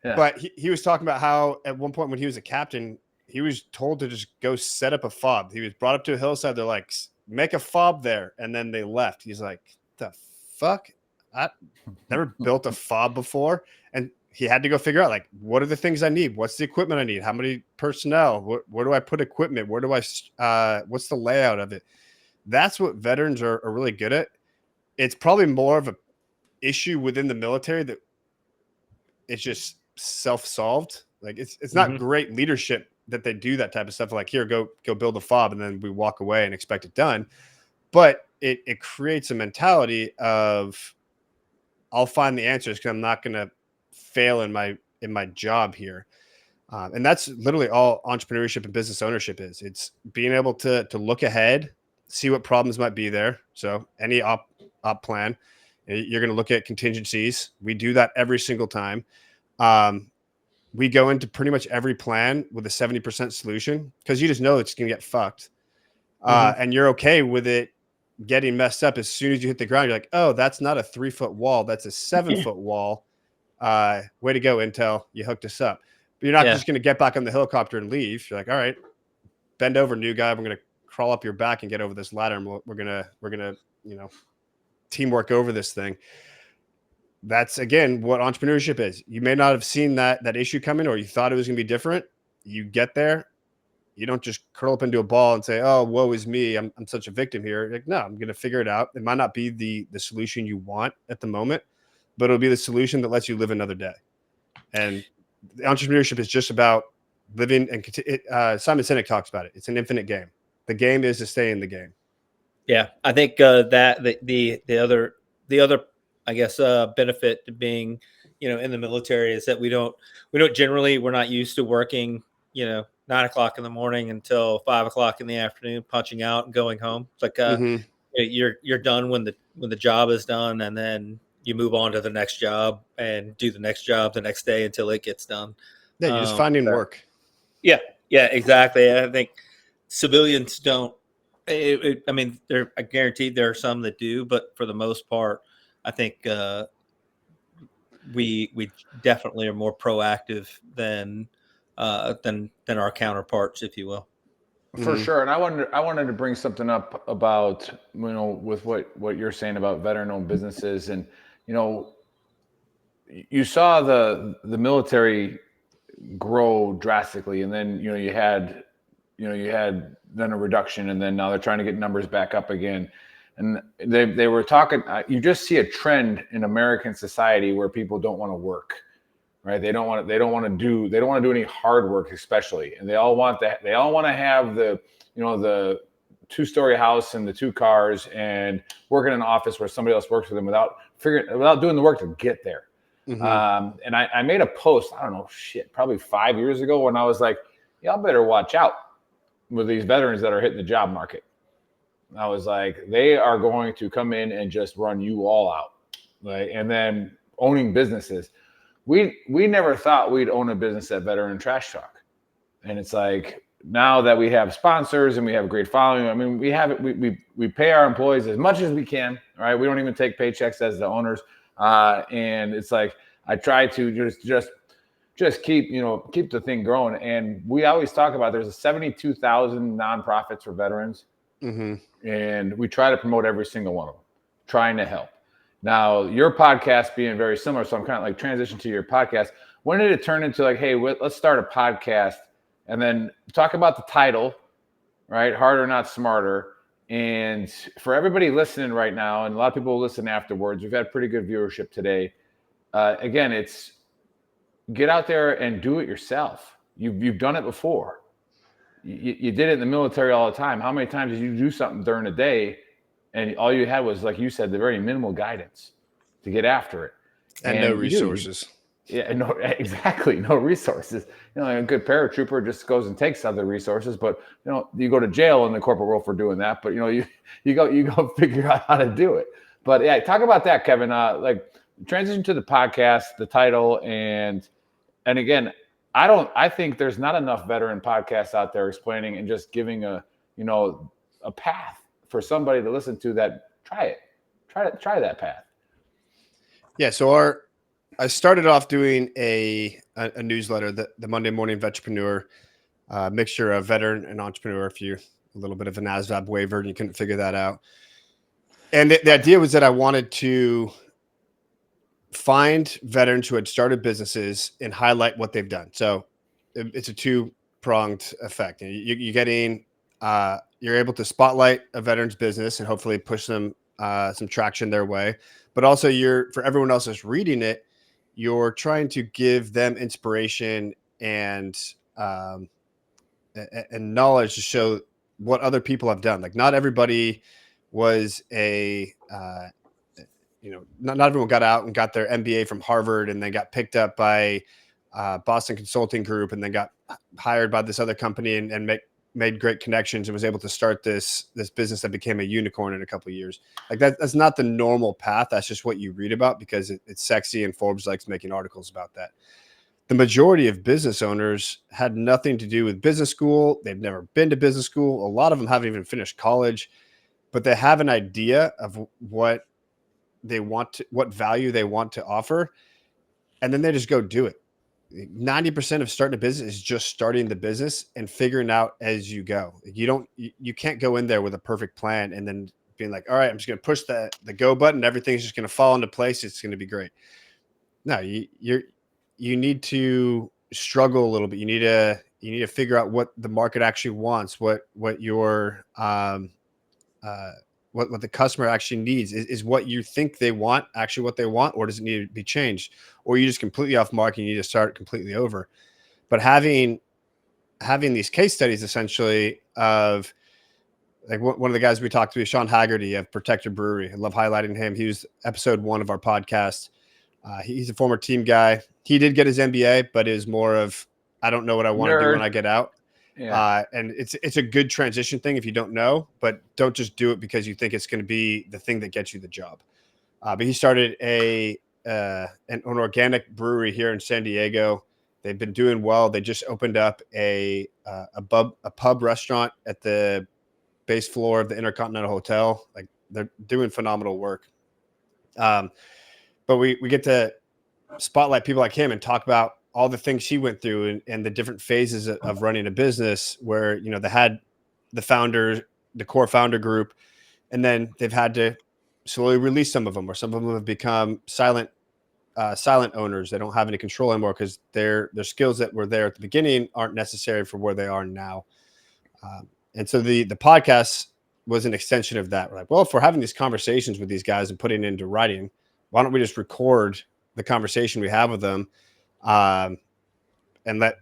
Yeah. But he was talking about how at one point when he was a captain, he was told to just go set up a fob. He was brought up to a hillside. They're like, make a fob there. And then they left. He's like, the fuck? I never built a fob before. And he had to go figure out, like, what are the things I need? What's the equipment I need? How many personnel? Where do I put equipment? Where do I, what's the layout of it? That's what veterans are really good at. It's probably more of a issue within the military that it's just self-solved. Like, it's not great leadership that they do that type of stuff. Like, here, go build a fob, and then we walk away and expect it done. But it creates a mentality of, I'll find the answers because I'm not going to fail in my job here. And that's literally all entrepreneurship and business ownership is. It's being able to look ahead, see what problems might be there. So any op plan, you're going to look at contingencies. We do that every single time. We go into pretty much every plan with a 70% solution because you just know it's going to get fucked. And you're okay with it getting messed up as soon as you hit the ground. You're like, oh, that's not a 3-foot wall. That's a 7-foot wall. Way to go, Intel. You hooked us up. But you're not just going to get back on the helicopter and leave. You're like, all right, bend over, new guy. We're going to crawl up your back and get over this ladder. And we're going to, teamwork over this thing. That's, again, what entrepreneurship is. You may not have seen that issue coming, or you thought it was going to be different. You get there. You don't just curl up into a ball and say, oh, woe is me. I'm such a victim here. You're like, no, I'm going to figure it out. It might not be the solution you want at the moment, but it'll be the solution that lets you live another day. And entrepreneurship is just about living. And Simon Sinek talks about it. It's an infinite game. The game is to stay in the game. Yeah, I think that the other I guess benefit to being in the military is that we're not used to working 9 o'clock in the morning until 5 o'clock in the afternoon, punching out and going home. It's like you're done when the job is done, and then you move on to the next job and do the next job the next day until it gets done. Yeah, you're just finding work. Yeah, exactly. I think civilians don't. I mean, I guarantee there are some that do, but for the most part, I think we definitely are more proactive than our counterparts, if you will. For sure. And I wanted to bring something up about, with what you're saying about veteran-owned businesses. And, you saw the military grow drastically, and then, you had then a reduction, and then now they're trying to get numbers back up again. And they were talking, you just see a trend in American society where people don't want to work. Right? They don't want to do any hard work, especially, and they all want to have the 2-story house and the 2 cars and work in an office where somebody else works for them without doing the work to get there. And I made a post, I don't know, probably 5 years ago, when I was like, y'all better watch out with these veterans that are hitting the job market. I was like, they are going to come in and just run you all out, right? And then owning businesses. We never thought we'd own a business at Veteran Trash Talk. And it's like, now that we have sponsors and we have a great following, I mean, we pay our employees as much as we can, right? We don't even take paychecks as the owners. And it's like, I try to just keep the thing growing. And we always talk about, there's 72,000 nonprofits for veterans. Mm-hmm. And we try to promote every single one of them, trying to help. Now, your podcast being very similar, so I'm kind of like transition to your podcast. When did it turn into like, hey, let's start a podcast, and then talk about the title, right? Harder, Not Smarter. And for everybody listening right now, and a lot of people will listen afterwards, we've had pretty good viewership today. Again, it's get out there and do it yourself. You've done it before. You did it in the military all the time. How many times did you do something during the day and all you had was, like you said, the very minimal guidance to get after it? And no resources. No, exactly. No resources. A good paratrooper just goes and takes other resources, but you go to jail in the corporate world for doing that. But you go figure out how to do it. But yeah, talk about that, Kevin. Like transition to the podcast, the title, and again, I think there's not enough veteran podcasts out there explaining and just giving a path for somebody to listen to that. Try that path. Yeah. So I started off doing a newsletter, the Monday Morning Vetrepreneur, mixture of veteran and entrepreneur. If you're a little bit of an ASVAB waiver and you couldn't figure that out. And the idea was that I wanted to find veterans who had started businesses and highlight what they've done. So it's a two-pronged effect. You're able to spotlight a veteran's business and hopefully push them some traction their way. But also for everyone else that's reading it, you're trying to give them inspiration and knowledge to show what other people have done. Like not everybody was not everyone got out and got their MBA from Harvard and then got picked up by Boston Consulting Group and then got hired by this other company and made great connections and was able to start this business that became a unicorn in a couple of years. Like that's not the normal path. That's just what you read about because it's sexy and Forbes likes making articles about that. The majority of business owners had nothing to do with business school. They've never been to business school. A lot of them haven't even finished college, but they have an idea of what value they want to offer. And then they just go do it. 90% of starting a business is just starting the business and figuring out as you go. You can't go in there with a perfect plan and then being like, all right, I'm just going to push the go button. Everything's just going to fall into place. It's going to be great. No, you need to struggle a little bit. You need to figure out what the market actually wants, what your what the customer actually needs. Is what you think they want actually what they want, or does it need to be changed, or you just completely off mark and you need to start completely over. But having these case studies essentially of like one of the guys we talked to is Sean Haggerty of Protector Brewery. I love highlighting him. He was episode 1 of our podcast. He's a former team guy. He did get his MBA, but is more of, I don't know what I want to do when I get out. Yeah. And it's a good transition thing if you don't know, but don't just do it because you think it's going to be the thing that gets you the job. But he started an organic brewery here in San Diego. They've been doing well. They just opened up a pub restaurant at the base floor of the Intercontinental Hotel. Like they're doing phenomenal work. But we get to spotlight people like him and talk about all the things he went through and the different phases of running a business where, they had the founders, the core founder group, and then they've had to slowly release some of them, or some of them have become silent owners. They don't have any control anymore because their skills that were there at the beginning aren't necessary for where they are now. And so the podcast was an extension of that. We're like, well, if we're having these conversations with these guys and putting it into writing, why don't we just record the conversation we have with them, and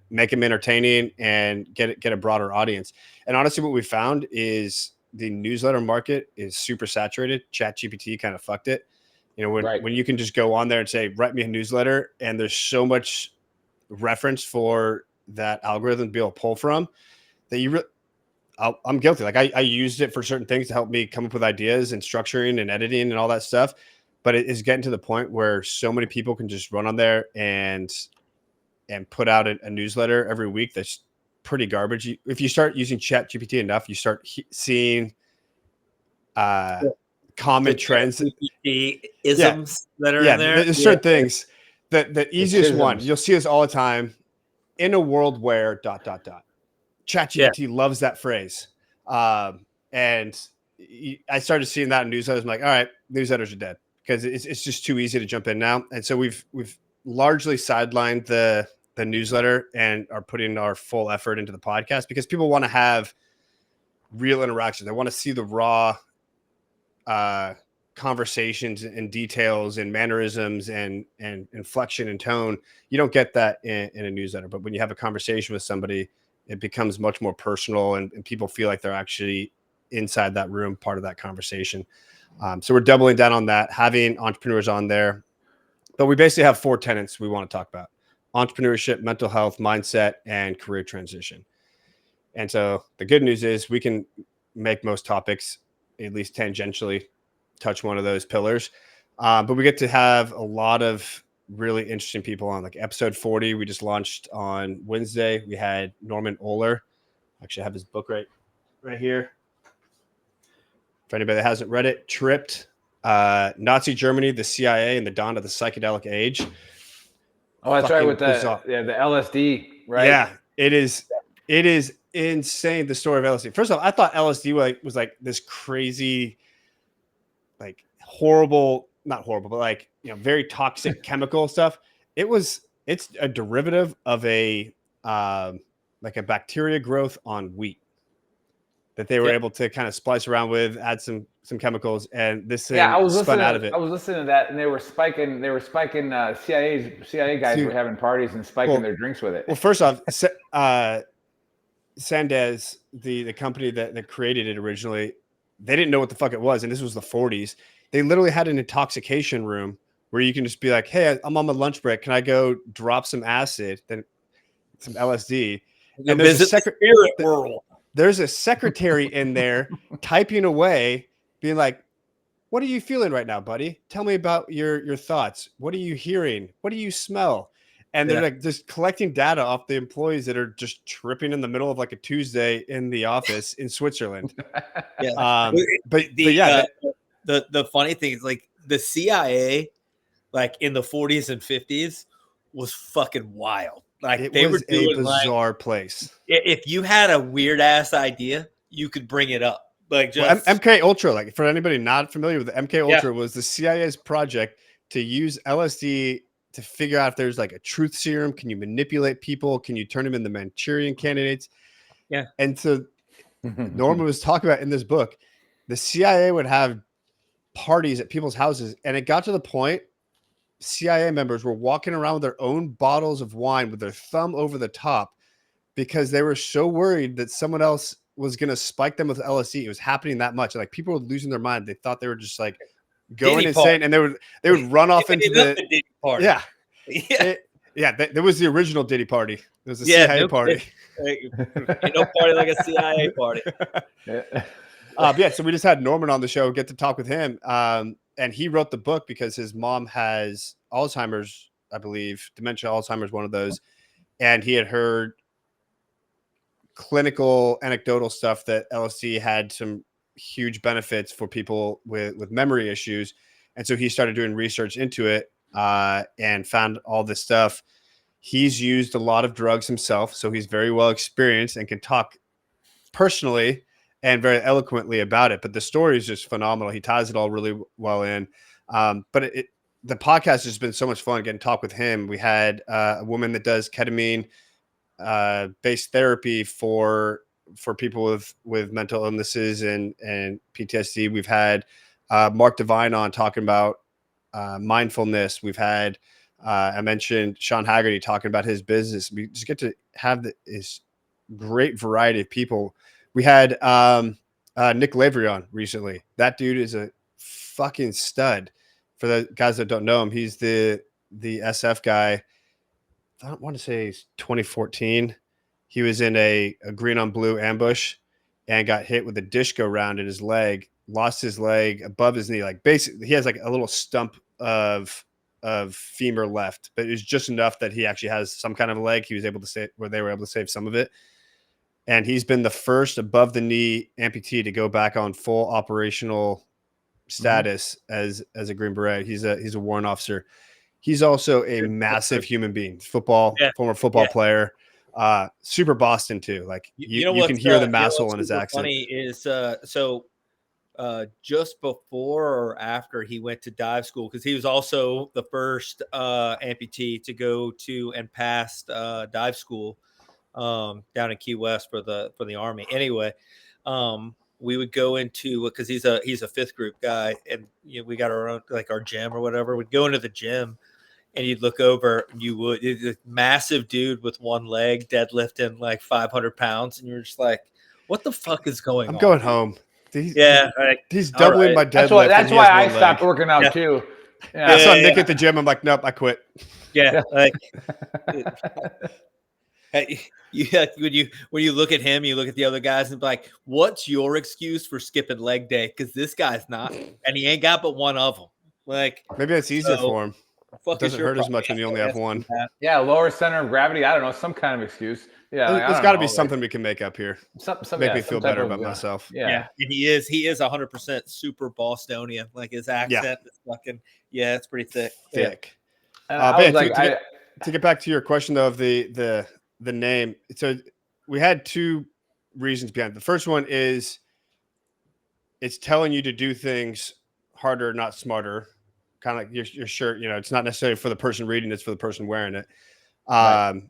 make them entertaining and get a broader audience. And honestly, what we found is the newsletter market is super saturated. ChatGPT kind of fucked it. When you can just go on there and say, write me a newsletter, and there's so much reference for that algorithm to be able to pull from that I'm guilty. Like I used it for certain things to help me come up with ideas and structuring and editing and all that stuff. But it is getting to the point where so many people can just run on there and put out a newsletter every week that's pretty garbage. If you start using Chat GPT enough, you start seeing common trends. Isms that are in there. There's certain things. The easiest one, you'll see this all the time. In a world where ... ChatGPT loves that phrase. And I started seeing that in newsletters. I'm like, all right, newsletters are dead because it's just too easy to jump in now. And so we've largely sidelined the newsletter and are putting our full effort into the podcast because people want to have real interactions. They want to see the raw conversations and details and mannerisms and inflection and tone. You don't get that in a newsletter, but when you have a conversation with somebody, it becomes much more personal and people feel like they're actually inside that room, part of that conversation. So we're doubling down on that, having entrepreneurs on there, but we basically have 4 tenets we want to talk about: entrepreneurship, mental health, mindset, and career transition. And so the good news is we can make most topics at least tangentially touch one of those pillars. But we get to have a lot of really interesting people on. Like episode 40, we just launched on Wednesday. We had Norman Ohler. Actually, I have his book right here. For anybody that hasn't read it, Tripped, Nazi Germany, the CIA, and the Dawn of the Psychedelic Age. Oh, that's right, with the LSD, right? Yeah, it is insane, the story of LSD. First of all, I thought LSD was like this crazy, like horrible, not horrible, but like, very toxic chemical stuff. It's a derivative of a like a bacteria growth on wheat that they were able to kind of splice around with, add some chemicals, and this thing spun out of it. I was listening to that, and they were spiking CIA guys were having parties and spiking their drinks with it. Well, first off, Sandoz, the company that created it originally, they didn't know what the fuck it was, and this was the 40s. They literally had an intoxication room where you can just be like, hey, I'm on my lunch break. Can I go drop some acid, then some LSD? And there's a spirit world. There's a secretary in there typing away, being like, what are you feeling right now, buddy? Tell me about your thoughts. What are you hearing? What do you smell? And they're like just collecting data off the employees that are just tripping in the middle of like a Tuesday in the office in Switzerland. The funny thing is, like, the CIA, like in the 40s and 50s, was fucking wild. Like, they were doing a bizarre place. If you had a weird ass idea, you could bring it up. Like, just MK Ultra, like, for anybody not familiar with MK Ultra, was the CIA's project to use LSD to figure out if there's like a truth serum. Can you manipulate people? Can you turn them into Manchurian candidates? Yeah. And so Norman was talking about in this book, the CIA would have parties at people's houses, and it got to the point CIA members were walking around with their own bottles of wine with their thumb over the top because they were so worried that someone else was going to spike them with LSD. It was happening that much. Like, people were losing their mind. They thought they were just like going insane, and they would run off into the Diddy party. There was the original Diddy party. It was a CIA party. No party like a CIA party. So we just had Norman on the show, get to talk with him. And he wrote the book because his mom has Alzheimer's, I believe, dementia, Alzheimer's, one of those. And he had heard clinical anecdotal stuff that LSD had some huge benefits for people with memory issues. And so he started doing research into it and found all this stuff. He's used a lot of drugs himself, so he's very well experienced and can talk personally and very eloquently about it. But the story is just phenomenal. He ties it all really well in. But the podcast has been so much fun getting to talk with him. We had a woman that does ketamine based therapy for people with mental illnesses and PTSD. We've had Mark Devine on talking about mindfulness. We've had I mentioned Sean Haggerty talking about his business. We just get to have this great variety of people. We had Nick Lavery on recently. That dude is a fucking stud. For the guys that don't know him, he's the SF guy. I don't want to say 2014. He was in a green on blue ambush and got hit with a disco round in his leg, lost his leg above his knee. Like, basically, he has like a little stump of femur left, but it was just enough that he actually has some kind of a leg. He was able to save, where they were able to save some of it. and he's been the first above the knee amputee to go back on full operational status as a Green Beret. He's a warrant officer. He's also a massive human being. Former football player. Super Boston too. Like you can hear the masshole in his accent. Funny is just before or after he went to dive school, because he was also the first amputee to go to and pass dive school down in Key West for the Army. Anyway, we would go into, because he's a fifth group guy, and we got our own, like our gym or whatever. We'd go into the gym, and you'd look over, and it's a massive dude with one leg deadlifting like 500 pounds, and you're just like, what the fuck is going on? I'm going home. He's doubling my deadlift. That's why I stopped working out too. Yeah. I saw Nick at the gym. I'm like, nope, I quit. Yeah, like when you look at him, you look at the other guys and be like, what's your excuse for skipping leg day? Because this guy's not, and he ain't got but one of them. Like, maybe it's easier for him. It doesn't hurt as much when you only have one. Yeah, lower center of gravity. I don't know, some kind of excuse. Yeah, there's got to be something we can make up here. Make me feel better about myself. Yeah, and he is 100% super Bostonian. Like his accent is fucking it's pretty thick. To get back to your question though of the name, so we had two reasons behind it. The first one is it's telling you to do things harder, not smarter. Kind of like your shirt, it's not necessarily for the person reading, it's for the person wearing it. Right.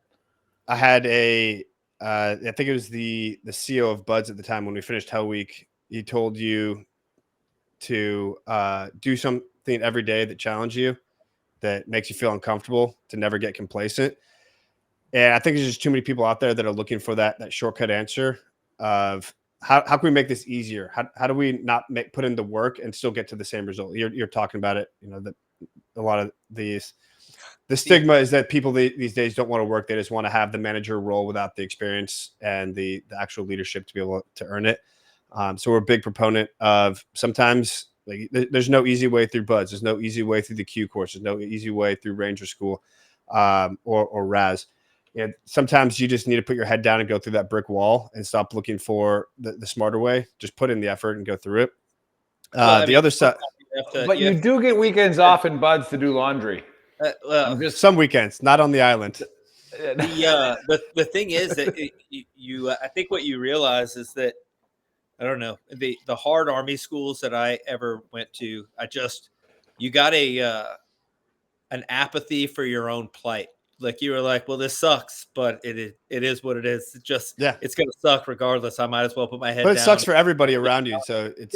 I had I think it was the CEO of Buds at the time when we finished Hell Week. He told you to do something every day that challenges you, that makes you feel uncomfortable, to never get complacent. And I think there's just too many people out there that are looking for that shortcut answer of how can we make this easier? How do we not put in the work and still get to the same result? You're talking about it, that a lot of the stigma is that people these days don't want to work. They just want to have the manager role without the experience and the actual leadership to be able to earn it. So we're a big proponent of sometimes like there's no easy way through Buds. There's no easy way through the Q course. There's no easy way through Ranger School or RAS. And sometimes you just need to put your head down and go through that brick wall and stop looking for the smarter way. Just put in the effort and go through it. The other side, but you do get weekends off in Buds to do laundry. Just some weekends, not on the island. The thing is that I think what you realize is that, I don't know, the hard Army schools that I ever went to, you got an apathy for your own plight. Like you were like, well, this sucks, but it is what it is. It's going to suck regardless. I might as well put my head down. But it sucks for everybody around you. So it's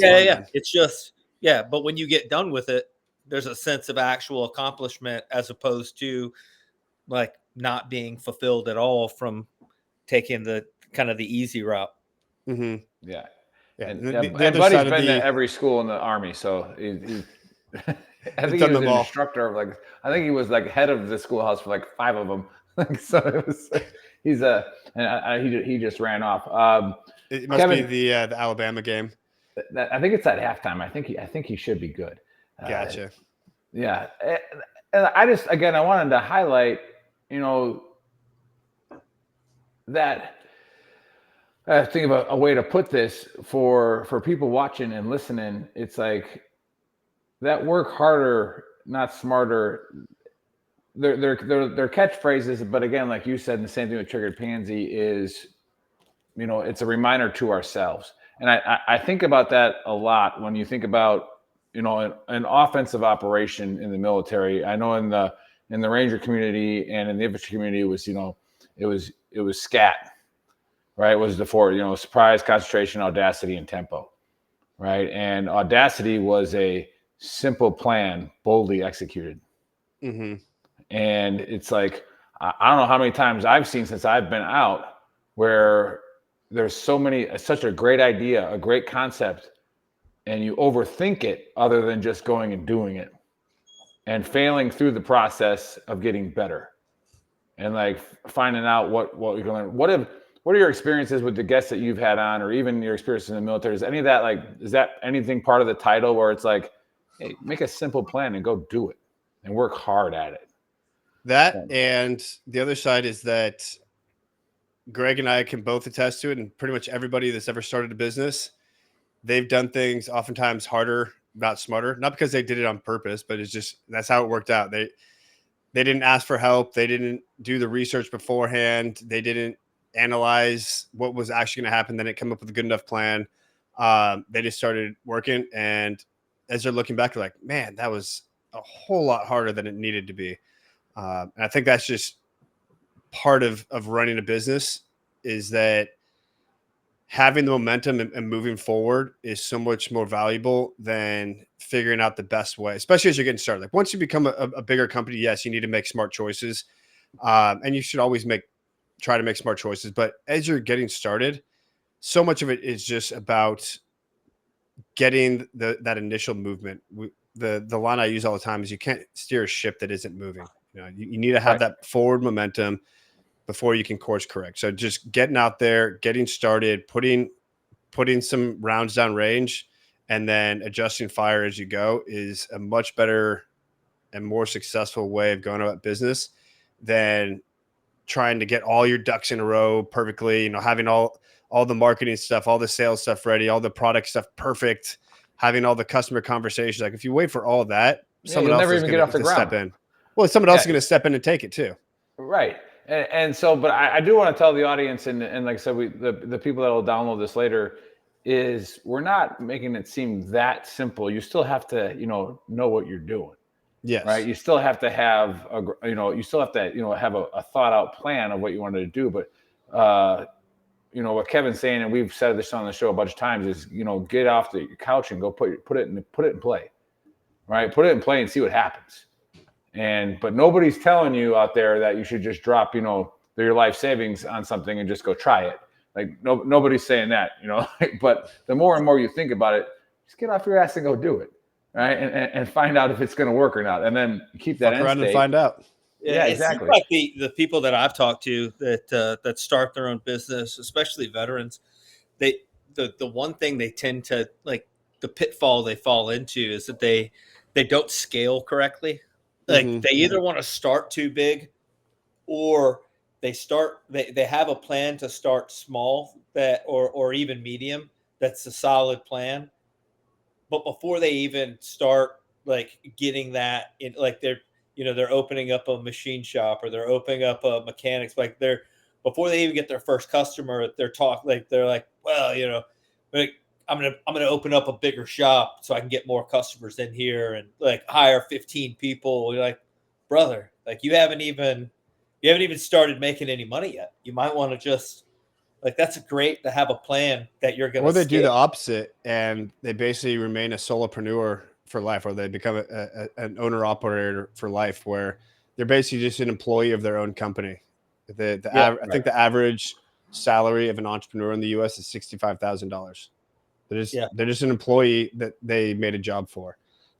It's just, but when you get done with it, there's a sense of actual accomplishment as opposed to like not being fulfilled at all from taking the kind of the easy route. Mm-hmm. Yeah. And Buddy's been to every school in the Army. So he I think he was an instructor of I think he was head of the schoolhouse for 5 of them. So it was, he just ran off. It must be the Alabama game. I think it's at halftime. I think he should be good. Gotcha. Yeah. And I wanted to highlight, that I think of a way to put this for people watching and listening. It's like, that work harder, not smarter. They're catchphrases, but again, like you said, and the same thing with Triggered Pansy is, it's a reminder to ourselves. And I think about that a lot when you think about, an offensive operation in the military. I know in the Ranger community and in the infantry community it was SCAT, right? It was the 4, surprise, concentration, audacity, and tempo, right? And audacity was a simple plan, boldly executed. Mm-hmm. And it's like, I don't know how many times I've seen since I've been out where there's such a great idea, a great concept, and you overthink it other than just going and doing it and failing through the process of getting better and finding out what you're going to learn. What are your experiences with the guests that you've had on, or even your experiences in the military? Is any of that is that anything part of the title where it's like, hey, make a simple plan and go do it and work hard at it? That, and the other side is that Greg and I can both attest to it, and pretty much everybody that's ever started a business, they've done things oftentimes harder, not smarter, not because they did it on purpose, but it's just that's how it worked out. They didn't ask for help. They didn't do the research beforehand. They didn't analyze what was actually going to happen. Then it come up with a good enough plan. They just started working, and as they're looking back, they're like, man, that was a whole lot harder than it needed to be. And I think that's just part of running a business, is that having the momentum and moving forward is so much more valuable than figuring out the best way, especially as you're getting started. Like once you become a bigger company, yes, you need to make smart choices. And you should always try to make smart choices. But as you're getting started, so much of it is just about getting that initial movement. The line I use all the time is you can't steer a ship that isn't moving. You need to have that forward momentum before you can course correct. So just getting out there, getting started, putting some rounds down range, and then adjusting fire as you go is a much better and more successful way of going about business than trying to get all your ducks in a row perfectly, having all the marketing stuff, all the sales stuff ready, all the product stuff perfect, having all the customer conversations. Like if you wait for all that, someone else is going to step in. Well, someone else is going to step in and take it too. Right. And so, but I do want to tell the audience, and like I said, the people that will download this later, is we're not making it seem that simple. You still have to, know what you're doing. Yes. Right. You still have to have have a thought out plan of what you wanted to do. But, what Kevin's saying, and we've said this on the show a bunch of times, is, get off the couch and go put it in play. Right. Put it in play and see what happens. But nobody's telling you out there that you should just drop, your life savings on something and just go try it. Like nobody's saying that, but the more and more you think about it, just get off your ass and go do it. Right. And find out if it's going to work or not. And then keep that end around state. and find out. Yeah, exactly. It seems like the people that I've talked to that start their own business, especially veterans, the one thing they tend to, like, the pitfall they fall into is that they don't scale correctly. Like they either want to start too big, or they have a plan to start small or even medium. That's a solid plan. But before they even start, like, getting that in, like, they're opening up a machine shop, or they're opening up a mechanics, like before they even get their first customer, they're like, well, like, I'm gonna open up a bigger shop so I can get more customers in here and, like, hire 15 people. You're like, brother, like, you haven't even started making any money yet. You might want to just, like, that's great to have a plan that you're gonna. Or they do the opposite and they basically remain a solopreneur for life, or they become an owner operator for life, where they're basically just an employee of their own company. I think the average salary of an entrepreneur in the U.S. is $65,000. They're just an employee that they made a job for.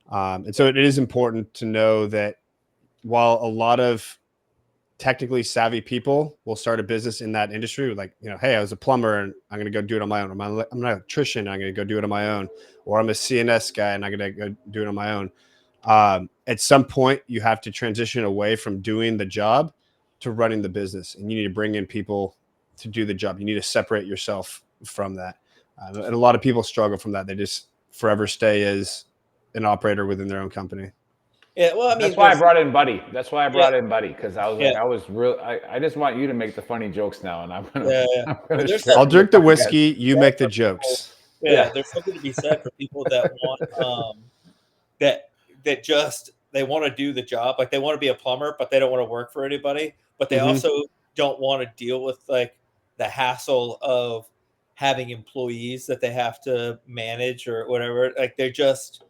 And so it is important to know that while a lot of technically savvy people will start a business in that industry, like, hey, I was a plumber and I'm going to go do it on my own. I'm an electrician, I'm going to go do it on my own. Or I'm a CNS guy and I'm going to go do it on my own. At some point, you have to transition away from doing the job to running the business. And you need to bring in people to do the job. You need to separate yourself from that. And a lot of people struggle from that. They just forever stay as an operator within their own compry. Yeah, well, I mean, that's why I brought in Buddy. Because I was like, I was real. I just want you to make the funny jokes now, and I'm gonna. I'll drink the whiskey. You make the jokes. Yeah, there's something to be said for people that want that just they want to do the job, like they want to be a plumber, but they don't want to work for anybody. But they also don't want to deal with, like, the hassle of having employees that they have to manage or whatever. Like they just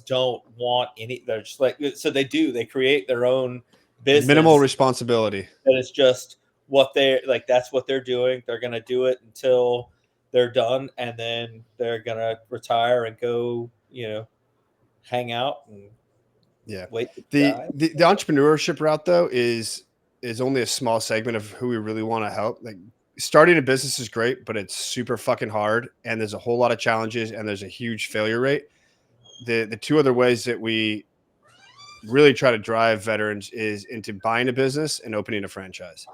don't want any. They're just like, so they create their own business, minimal responsibility, and it's just what they're like. That's what they're doing. They're gonna do it until they're done, and then they're gonna retire and go, hang out and wait. The entrepreneurship route, though, is only a small segment of who we really want to help. Like, starting a business is great, but it's super fucking hard, and there's a whole lot of challenges, and there's a huge failure rate. The two other ways that we really try to drive veterans is into buying a business and opening a franchise.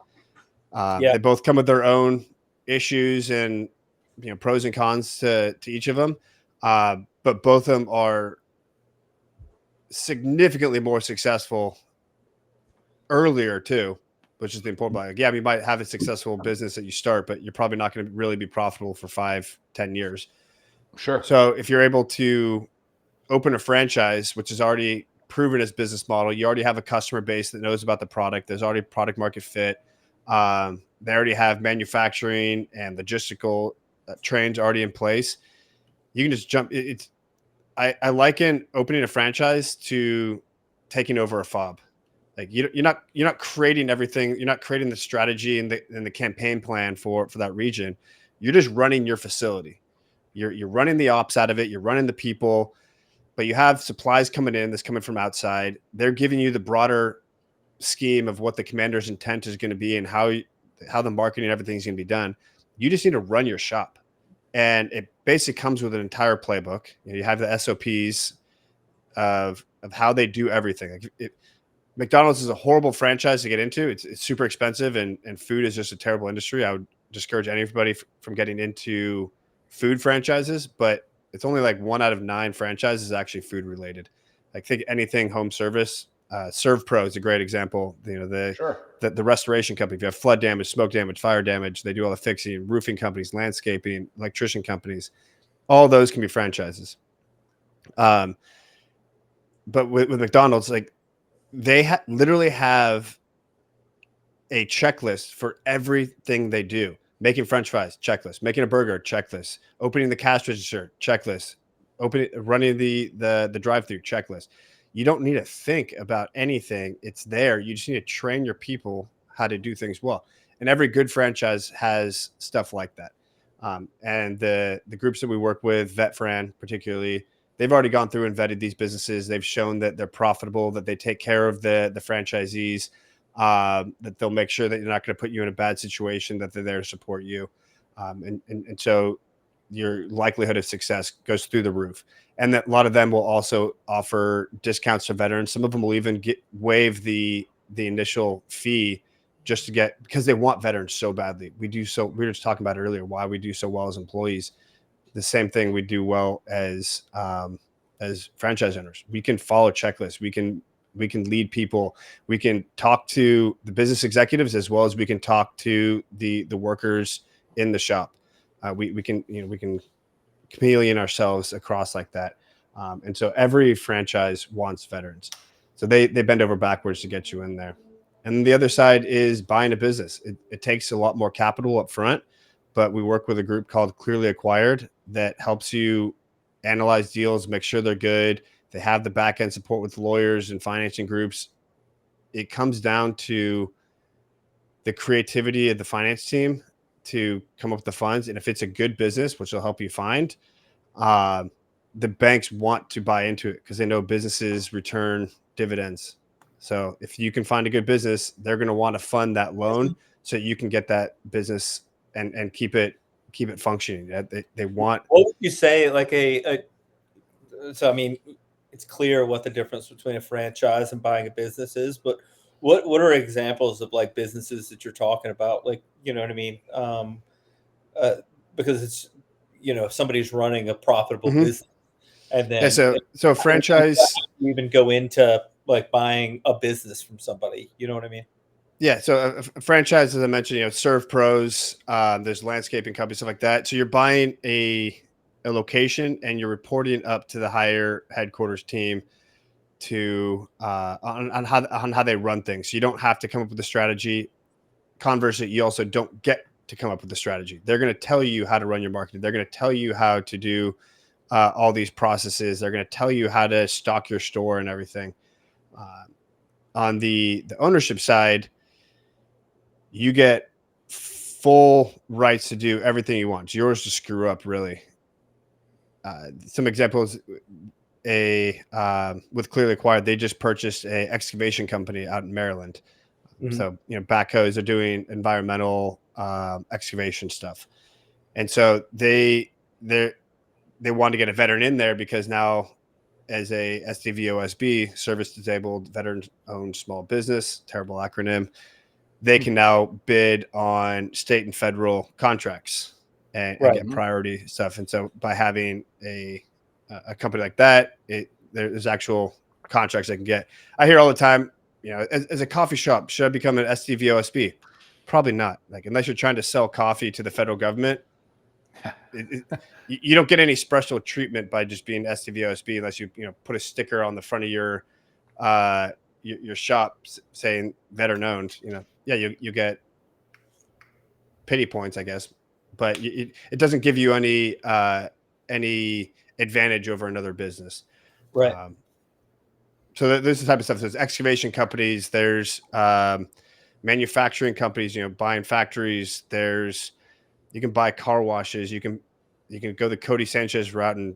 They both come with their own issues and pros and cons to each of them, but both of them are significantly more successful earlier too, which is the important part. Like, yeah, you might have a successful business that you start, but you're probably not going to really be profitable for 5-10 years. Sure. So if you're able to open a franchise, which is already proven its business model, you already have a customer base that knows about the product. There's already product market fit. They already have manufacturing and logistical trains already in place. You can just jump. I liken opening a franchise to taking over a fob. Like you're not creating everything. You're not creating the strategy and the campaign plan for that region. You're just running your facility. You're running the ops out of it. You're running the people, but you have supplies coming in that's coming from outside. They're giving you the broader scheme of what the commander's intent is going to be and how the marketing and everything is going to be done. You just need to run your shop. And it basically comes with an entire playbook. You have the SOPs of how they do everything. Like McDonald's is a horrible franchise to get into. It's super expensive, and food is just a terrible industry. I would discourage anybody from getting into food franchises, but it's only like 1 out of 9 franchises is actually food related. Like think anything home service. Serve Pro is a great example. The restoration company. If you have flood damage, smoke damage, fire damage, they do all the fixing. Roofing companies, landscaping, electrician companies, all those can be franchises. But with McDonald's, like they literally have a checklist for everything they do. Making French fries, checklist. Making a burger, checklist. Opening the cash register, checklist. Running the drive-through, checklist. You don't need to think about anything. It's there. You just need to train your people how to do things well. And every good franchise has stuff like that. And the groups that we work with, VeteranTrashTalk particularly, they've already gone through and vetted these businesses. They've shown that they're profitable, that they take care of the franchisees, that they'll make sure that you're not going to put you in a bad situation, that they're there to support you. And so your likelihood of success goes through the roof. And that a lot of them will also offer discounts to veterans. Some of them will even waive the initial fee just to because they want veterans so badly. We were just talking about earlier why we do so well as employees. The same thing we do well as franchise owners. We can follow checklists. We can lead people. We can talk to the business executives as well as we can talk to the workers in the shop. We can chameleon ourselves across like that. And so every franchise wants veterans. So they bend over backwards to get you in there. And the other side is buying a business. It takes a lot more capital up front, but we work with a group called Clearly Acquired that helps you analyze deals, make sure they're good. They have the back end support with lawyers and financing groups. It comes down to the creativity of the finance team to come up with the funds. And if it's a good business, which will help you find, the banks want to buy into it because they know businesses return dividends. So if you can find a good business, they're going to want to fund that loan so you can get that business and keep it functioning. They want. What would you say, like so I mean, it's clear what the difference between a franchise and buying a business is, but what are examples of like businesses that you're talking about? Like, you know what I mean? Because it's, if somebody's running a profitable business and then so franchise, you even go into like buying a business from somebody, you know what I mean? Yeah. So a franchise, as I mentioned, Serve Pros, there's landscaping companies, stuff like that. So you're buying a location and you're reporting up to the higher headquarters team to on how they run things. So you don't have to come up with a strategy. Conversely, you also don't get to come up with a strategy. They're going to tell you how to run your marketing. They're going to tell you how to do all these processes. They're going to tell you how to stock your store and everything. On the ownership side, you get full rights to do everything you want. It's yours to screw up, really. Some examples, with Clearly Acquired, they just purchased a excavation company out in Maryland. Mm-hmm. So, backhoes are doing environmental excavation stuff. And so they want to get a veteran in there because now, as a SDVOSB, service disabled veteran owned small business, terrible acronym, they can now bid on state and federal contracts and get priority stuff. And so by having a company like that, there's actual contracts they can get. I hear all the time, as a coffee shop, should I become an SDVOSB? Probably not. Like, unless you're trying to sell coffee to the federal government, you don't get any special treatment by just being SDVOSB unless you put a sticker on the front of your shop saying veteran owned. You get pity points, I guess, but it doesn't give you any advantage over another business. Right. So there's the type of stuff. There's excavation companies. There's manufacturing companies. Buying factories. You can buy car washes. You can go the Cody Sanchez route and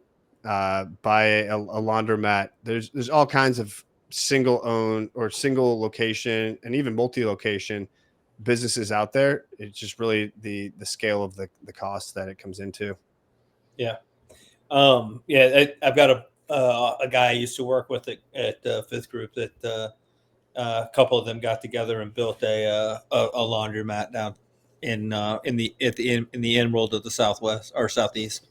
buy a laundromat. There's all kinds of single own or single location and even multi-location businesses out there. It's just really the scale of the cost that it comes into. Yeah. I've got a guy I used to work with at Fifth Group that a couple of them got together and built a laundromat down in the end world of the Southwest or Southeast.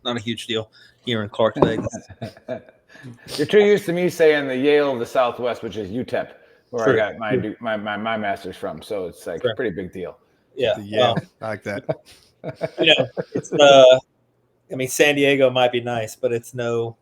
Not a huge deal here in Clark Vegas. You're too used to me saying the Yale of the Southwest, which is UTEP, where True. I got my master's from. So it's like a pretty big deal. Yeah, I like that. It's San Diego might be nice, but it's no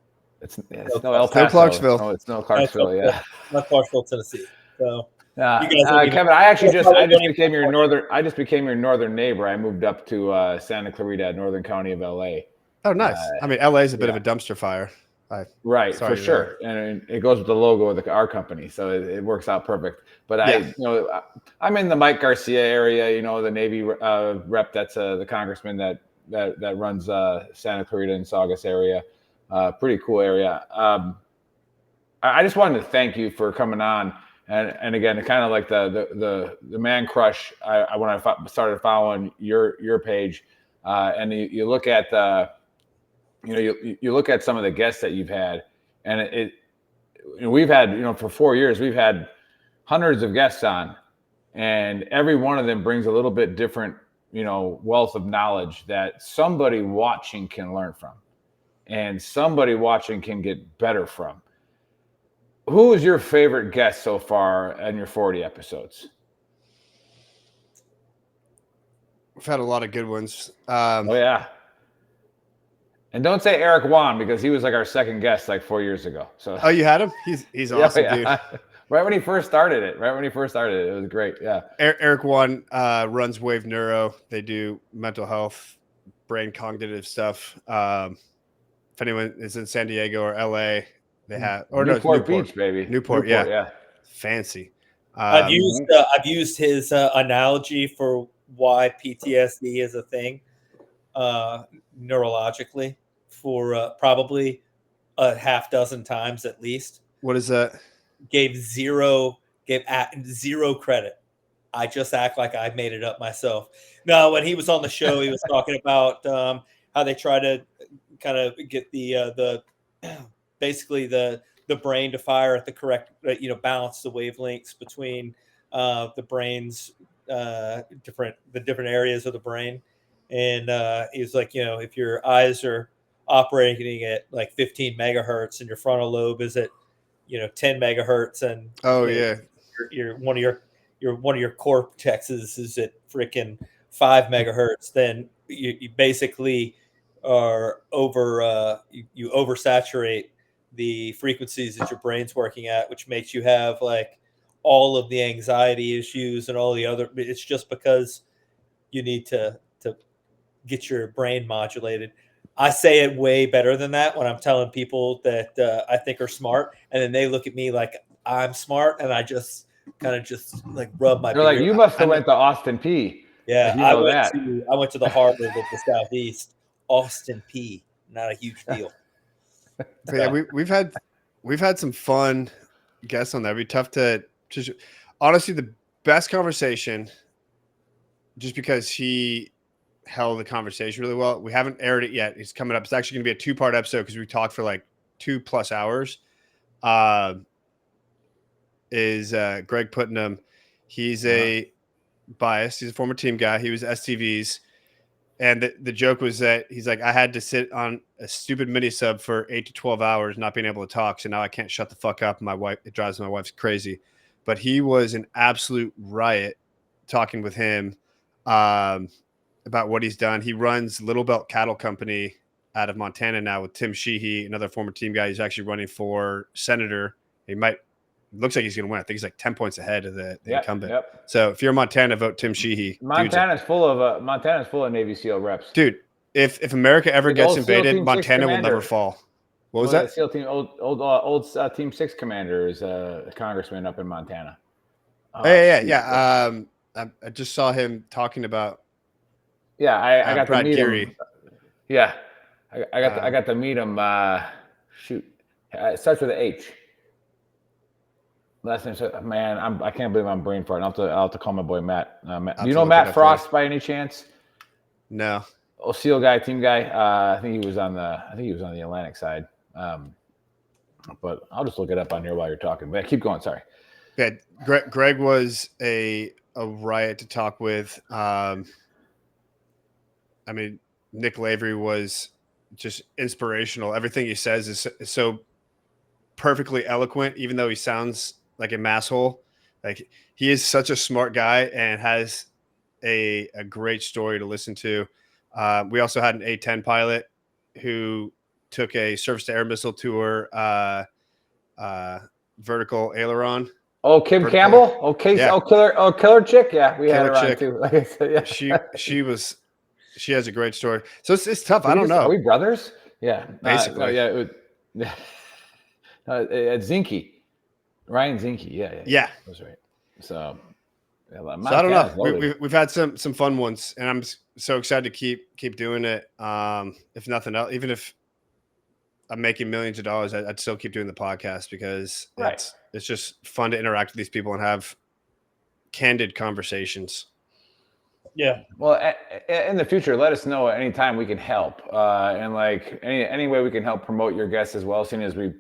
El Paso. Clarksville. No, it's no Clarksville. Yeah, not Clarksville, Tennessee. So. Kevin, I just became your northern neighbor. I moved up to Santa Clarita, Northern County of LA. Oh, nice. LA is a bit of a dumpster fire. Right, for sure, and it goes with the logo of our company, so it works out perfect. But I'm in the Mike Garcia area, the Navy rep. That's the congressman that runs Santa Clarita and Saugus area. Pretty cool area. I just wanted to thank you for coming on. And again, kind of like the man crush. When I started following your page, and you look at you look at some of the guests that you've had, and we've had for 4 years we've had hundreds of guests on, and every one of them brings a little bit different wealth of knowledge that somebody watching can learn from, and somebody watching can get better from. Who is your favorite guest so far in your 40 episodes? We've had a lot of good ones. Oh, yeah. And don't say Eric Wan, because he was like our second guest like 4 years ago. So. Oh, you had him? He's awesome, dude. Right when he first started it. It was great. Yeah. Eric Wan runs Wave Neuro. They do mental health, brain cognitive stuff. If anyone is in San Diego or LA, they have Newport Beach, baby. Newport, yeah. Fancy. I've used his analogy for why PTSD is a thing neurologically for probably a half dozen times at least. What is that? Gave zero credit. I just act like I made it up myself. No, when he was on the show, he was talking about how they try to kind of get the basically the brain to fire at the correct, balance the wavelengths between the brain's different areas of the brain. And he was like, if your eyes are operating at like 15 megahertz and your frontal lobe is at 10 megahertz, and your one of your cortexes is at freaking 5 megahertz, then you basically are you oversaturate the frequencies that your brain's working at, which makes you have like all of the anxiety issues and all the other. It's just because you need to get your brain modulated. I say it way better than that when I'm telling people that I think are smart, and then they look at me like I'm smart, and I just kind of like rub my. They're like, you must have went to Austin P. Yeah, I went to the Harvard of the Southeast. Austin P. Not a huge deal. But yeah, we've had some fun guests on that. It'd be tough to honestly, the best conversation, just because he held the conversation really well. We haven't aired it yet. It's coming up. It's actually going to be a 2-part episode because we talked for like 2+ hours. Is Greg Putnam. He's a biased. He's a former team guy. He was STVs. And the joke was that he's like, I had to sit on a stupid mini sub for 8 to 12 hours, not being able to talk. So now I can't shut the fuck up. It drives my wife's crazy. But he was an absolute riot talking with him about what he's done. He runs Little Belt Cattle Company out of Montana now with Tim Sheehy, another former team guy. He's actually running for senator. Looks like he's going to win. I think he's like 10 points ahead of the incumbent. Yep. So if you're Montana, vote Tim Sheehy. Montana's full of Navy SEAL reps. Dude, if America ever Like gets invaded, Montana will never fall. What was that? SEAL team, old Team 6 commander is a congressman up in Montana. Yeah. I just saw him talking about. Yeah, I got Brad to meet Geary. him. Yeah, I got to meet him. It starts with an H. Last name, man, I can't believe I'm brain farting. I'll have to call my boy Matt. Do you know Matt Frost by any chance? No. Oh, SEAL guy, team guy. I think he was on the Atlantic side. But I'll just look it up on here while you're talking. But keep going. Sorry. Yeah, Greg was a riot to talk with. I mean, Nick Lavery was just inspirational. Everything he says is so perfectly eloquent, even though he sounds like a masshole. Like, he is such a smart guy and has a great story to listen to. We also had an A-10 pilot who took a surface-to-air missile tour, vertical aileron. Oh, Kim Campbell. Okay, yeah. Killer chick. Yeah, we had her Killer chick. on too. Like I said, yeah. She has a great story. So it's tough. I don't know. Are we brothers? Yeah, basically. Zinke, Ryan Zinke. Yeah. That's right. So I don't know. We've had some fun ones, and I'm so excited to keep doing it. If nothing else, even if I'm making millions of dollars, I'd still keep doing the podcast because it's just fun to interact with these people and have candid conversations. Yeah. Well, in the future, let us know anytime we can help, and like any way we can help promote your guests as well. Seeing as we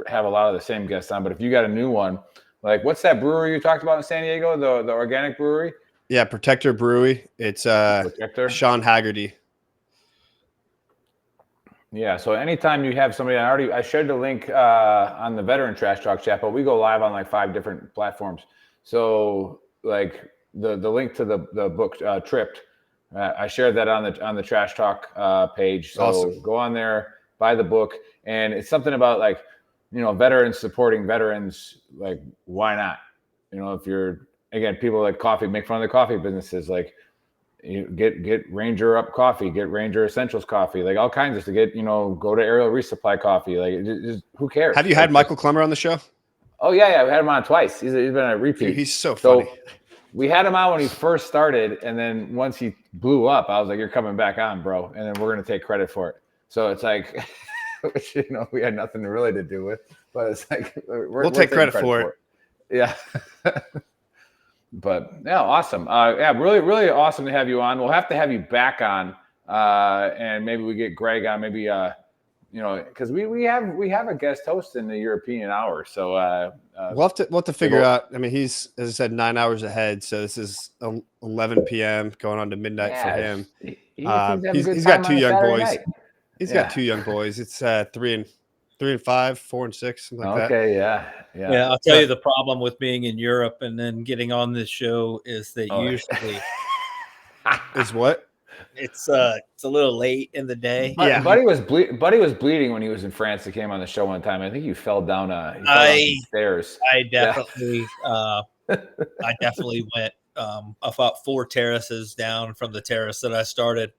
have a lot of the same guests on, but if you got a new one, like what's that brewery you talked about in San Diego, the organic brewery? Yeah, Protector Brewery. It's Protector. Sean Haggerty. Yeah, so anytime you have somebody, I shared the link on the Veteran Trash Talk chat, but we go live on like 5 different platforms. So like the link to the book Tripped, I shared that on the Trash Talk page. So awesome. Go on there, buy the book, and it's something about like, you know, veterans supporting veterans. Like, why not? You know, if you're, again, people like coffee make fun of the coffee businesses, like, you get Ranger Up coffee, get Ranger Essentials coffee, like all kinds of to get, you know, go to Aerial Resupply coffee. Like, just, who cares? Have you had Michael Clemmer on the show? Oh yeah, we had him on twice. He's been a repeat. Dude, he's so funny. We had him on when he first started, and then once he blew up, I was like, "You're coming back on, bro," and then we're gonna take credit for it. So it's like, which, you know, we had nothing really to do with, but it's like we'll take credit for it. Yeah. But yeah, awesome. Yeah, really, really awesome to have you on. We'll have to have you back on, and maybe we get Greg on. Maybe you know, because we have a guest host in the European hour, so we'll have to figure out. I mean, he's, as I said, 9 hours ahead, so this is 11 p.m. going on to midnight for him. He's got 2 young boys. Night. He's got 2 young boys. It's 3 and 5, 4 and 6, something like that. Okay, yeah. I'll tell you the problem with being in Europe and then getting on this show is that usually is what? It's a little late in the day. Yeah, Buddy was bleeding when he was in France. He came on the show one time. I think you fell down down some stairs. I definitely, I definitely went about 4 terraces down from the terrace that I started.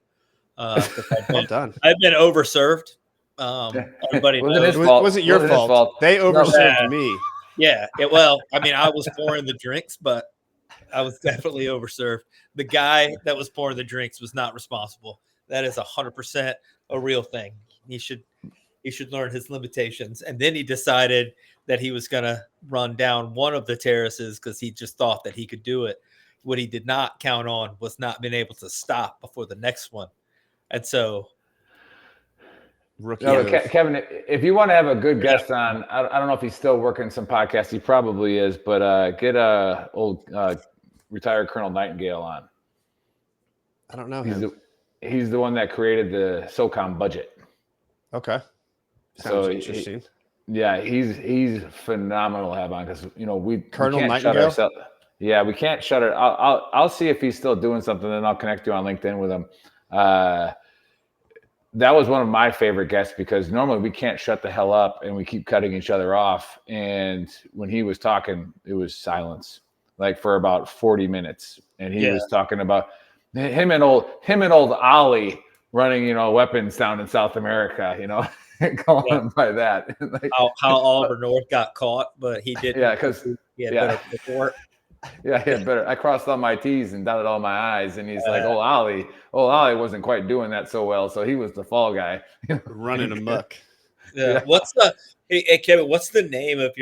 Well done. I've been overserved. Everybody knows. It wasn't your fault. They overserved me. Yeah. Well, I mean, I was pouring the drinks, but I was definitely overserved. The guy that was pouring the drinks was not responsible. That is 100% a real thing. He should learn his limitations. And then he decided that he was going to run down one of the terraces because he just thought that he could do it. What he did not count on was not being able to stop before the next one. And so, Kevin, if you want to have a good guest on, I don't know if he's still working some podcasts. He probably is, but get old retired Colonel Nightingale on. I don't know him. He's the one that created the SOCOM budget. Okay. Sounds interesting. He's phenomenal to have on because Colonel we can't shut Nightingale? ourselves. Yeah, we can't shut it. I'll see if he's still doing something, then I'll connect you on LinkedIn with him. That was one of my favorite guests because normally we can't shut the hell up and we keep cutting each other off. And when he was talking, it was silence, like for about 40 minutes. And he was talking about him and old Ollie running, weapons down in South America, calling by that. Like, how Oliver North got caught, but he didn't. Yeah, because he had better support. Yeah, he had better. I crossed all my T's and dotted all my I's, and he's like, Ollie wasn't quite doing that so well, so he was the fall guy. Running amok. Yeah. What's the hey Kevin? What's the name of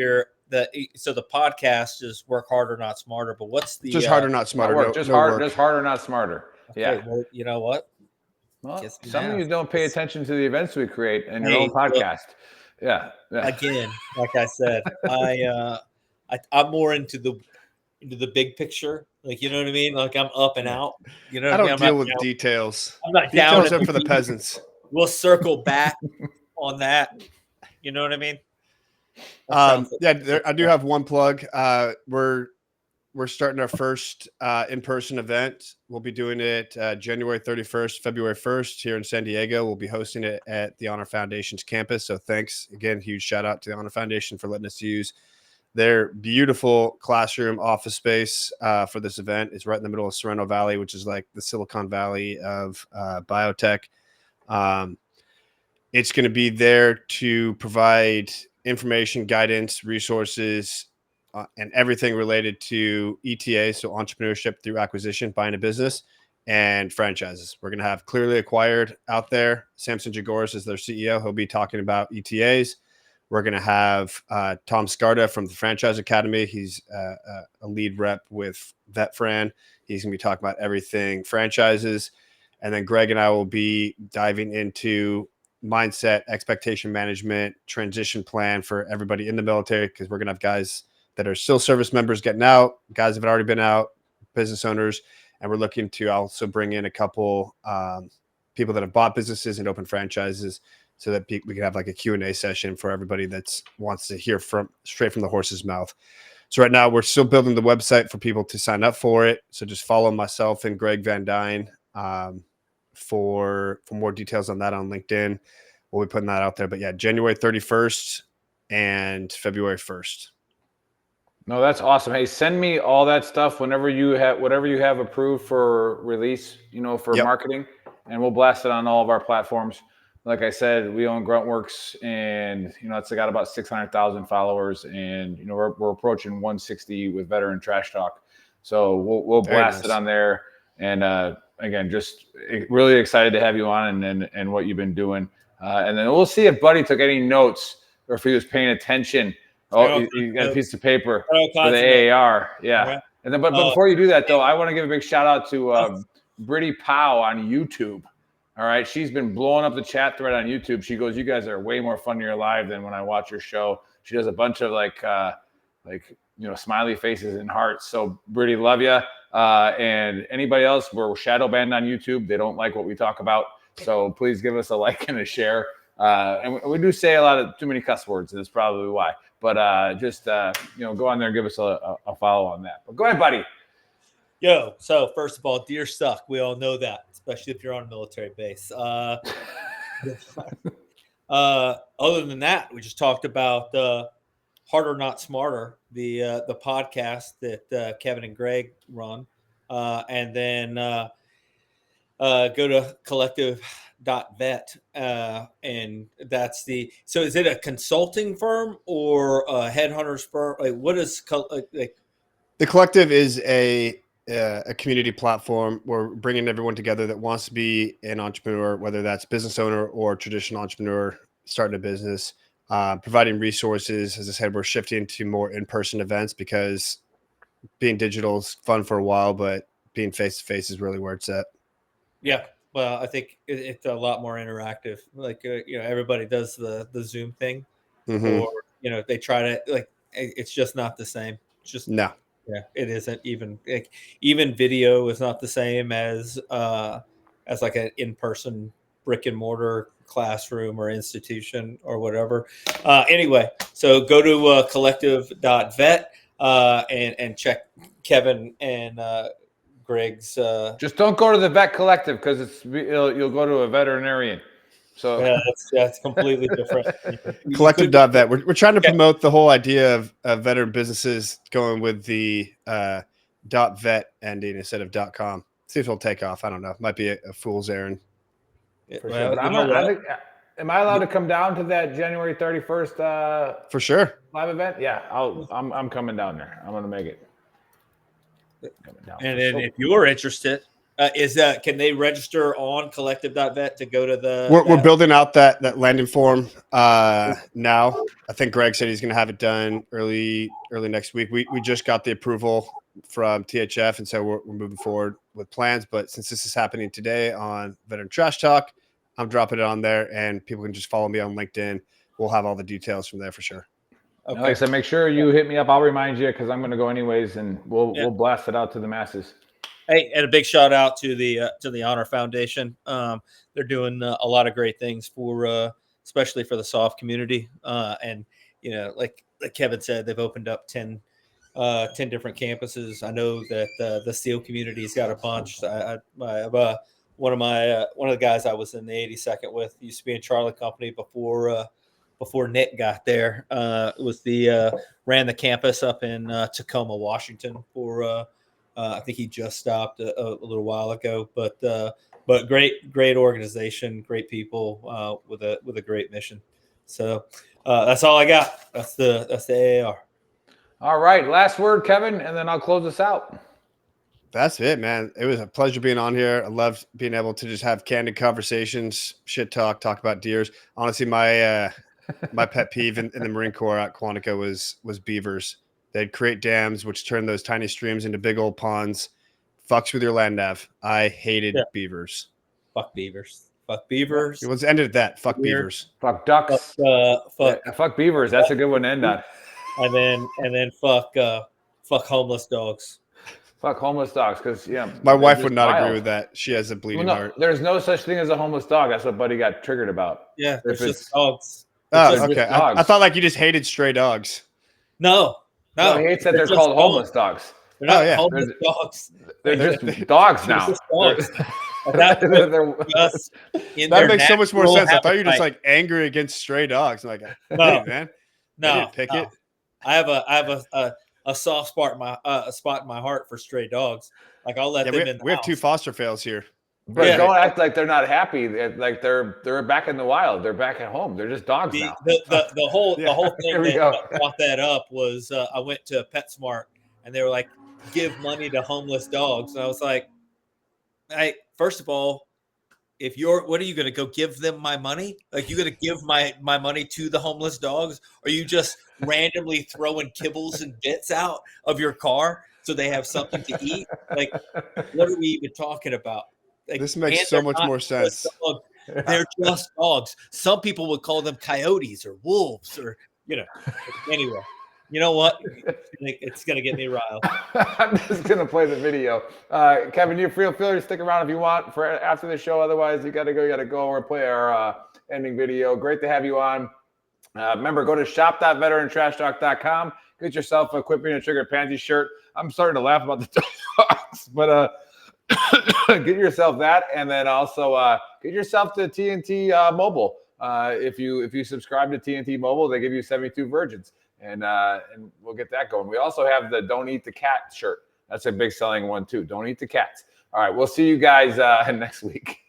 so the podcast is Work Harder, Not Smarter, but what's the Just Harder, Not Smarter? Just harder, not smarter. Okay, Yeah. well, you know what? Well, some of you don't pay attention to the events we create in your own Well, podcast. Yeah. Again, like I said, I'm more into the big picture. Like, you know what I mean? Like I'm up and out. You know, I what don't deal with details. I'm not down. Details are for the peasants. We'll circle back on that. You know what I mean? I do have one plug. We're starting our first in-person event. We'll be doing it January 31st, February 1st here in San Diego. We'll be hosting it at the Honor Foundation's campus. So thanks again. Huge shout out to the Honor Foundation for letting us use their beautiful classroom office space for this event. It's right in the middle of Sorrento Valley, which is like the Silicon Valley of biotech. It's going to be there to provide information, guidance, resources, and everything related to ETA, so entrepreneurship through acquisition, buying a business, and franchises. We're going to have Clearly Acquired out there. Samson Jagoras is their CEO. He'll be talking about ETAs. We're going to have Tom Scarda from the Franchise Academy. He's a lead rep with VetFran. He's going to be talking about everything franchises. And then Greg and I will be diving into mindset, expectation management, transition plan for everybody in the military, because we're going to have guys that are still service members getting out, guys that have already been out, business owners. And we're looking to also bring in a couple people that have bought businesses and open franchises, so that we can have like a Q&A session for everybody that wants to hear straight from the horse's mouth. So right now we're still building the website for people to sign up for it. So just follow myself and Greg Van Dyne for more details on that on LinkedIn. We'll be putting that out there. But yeah, January 31st and February 1st. No, that's awesome. Hey, send me all that stuff whatever you have approved for release, for marketing, and we'll blast it on all of our platforms. Like I said, we own Gruntworks, and it's got about 600,000 followers, and we're approaching 160 with VeteranTrashTalk. So we'll blast it on there. And again, just really excited to have you on and what you've been doing. And then we'll see if Buddy took any notes or if he was paying attention. Oh, you got a piece of paper for the AAR. Yeah. Right. And then, but before you do that, though, I want to give a big shout out to Brittany Powell on YouTube. All right. She's been blowing up the chat thread on YouTube. She goes, "You guys are way more fun in your live than when I watch your show." She does a bunch of smiley faces and hearts. So Brittany, love you. And anybody else, we're shadow banned on YouTube. They don't like what we talk about. So please give us a like and a share. And we do say a lot of too many cuss words. And that's probably why. But just go on there and give us a follow on that. But go ahead, buddy. Yo, so first of all, deer suck. We all know that, especially if you're on a military base. Other than that, we just talked about Harder, Not Smarter, the podcast that Kevin and Greg run. And then go to collective.vet. And that's so is it a consulting firm or a headhunter's firm? Like, what is The Collective is a community platform. We're bringing everyone together that wants to be an entrepreneur, whether that's business owner or traditional entrepreneur starting a business, providing resources. As I said, we're shifting to more in-person events because being digital is fun for a while, but being face-to-face is really where it's at. Yeah. Well, I think it's a lot more interactive. Like, everybody does the Zoom thing, or, they try to it's just not the same. It's just no. Yeah, it isn't even even video is not the same as like an in-person brick and mortar classroom or institution or whatever. Anyway, so go to collective.vet and check Kevin and Greg's. Just don't go to the vet collective because you'll go to a veterinarian. So Yeah, that's completely different. Collective.vet. We're trying to promote the whole idea of veteran businesses going with the .vet ending instead of .com. See if it'll take off. I don't know. Might be a fool's errand. For sure. But I think, am I allowed to come down to that January 31st? For sure. Live event? Yeah, I'm coming down there. I'm gonna make it. And then if you're interested, can they register on collective.vet to go to the? We're building out that landing form now. I think Greg said he's going to have it done early next week. We just got the approval from THF, and so we're moving forward with plans. But since this is happening today on Veteran Trash Talk, I'm dropping it on there, and people can just follow me on LinkedIn. We'll have all the details from there for sure. Okay. Like I said, make sure you hit me up. I'll remind you because I'm going to go anyways, and we'll blast it out to the masses. Hey, and a big shout out to the Honor Foundation. They're doing a lot of great things for, especially for the soft community. And like Kevin said, they've opened up 10 different campuses. I know that the SEAL community's got a bunch. One of the guys I was in the 82nd with used to be in Charlie Company before Nick got there. Ran the campus up in Tacoma, Washington for. I think he just stopped a little while ago, but great organization, great people with a great mission. So that's all I got. That's the AAR. All right, last word, Kevin, and then I'll close this out. That's it, man. It was a pleasure being on here. I loved being able to just have candid conversations, shit talk about deers. Honestly, my pet peeve in the Marine Corps at Quantico was beavers. They'd create dams, which turn those tiny streams into big old ponds. Fucks with your land nav. I hated beavers. Fuck beavers. Fuck beavers. It was ended at that. Fuck beavers. Fuck ducks. Fuck beavers. That's a good one to end on. And then fuck homeless dogs. Fuck homeless dogs, because my wife would not agree with that. She has a bleeding heart. There's no such thing as a homeless dog. That's what Buddy got triggered about. Yeah, it's just dogs. Oh, okay. I thought like you just hated stray dogs. No, he hates that they're called homeless dogs. They're not homeless dogs. They're just dogs now. That makes so much more sense. I thought you were just like angry against stray dogs. I'm like, no, man. No, pick it. I have a soft spot in my heart for stray dogs. Like I'll let them in. We have 2 foster fails here. But don't act like they're not happy. Like they're back in the wild. They're back at home. They're just dogs now. The whole thing that brought that up was I went to PetSmart and they were like, give money to homeless dogs. And I was like, first of all, what are you going to go give them my money? Like you're going to give my money to the homeless dogs? Or are you just randomly throwing kibbles and bits out of your car so they have something to eat? Like, what are we even talking about? Like, this makes so much more sense. They're just dogs. Some people would call them coyotes or wolves or, anyway. You know what? It's going to get me riled. I'm just going to play the video. Kevin, you feel free to stick around if you want for after the show. Otherwise, you got to go or play our ending video. Great to have you on. Remember, go to shop.veterantrashtalk.com. Get yourself a Quit Being a Trigger Pansy shirt. I'm starting to laugh about the dogs, but get yourself that, and then also get yourself to TNT Mobile. If you subscribe to TNT Mobile, they give you 72 virgins, and we'll get that going. We also have the Don't Eat the Cat shirt. That's a big selling one too. Don't eat the cats. All right, we'll see you guys next week.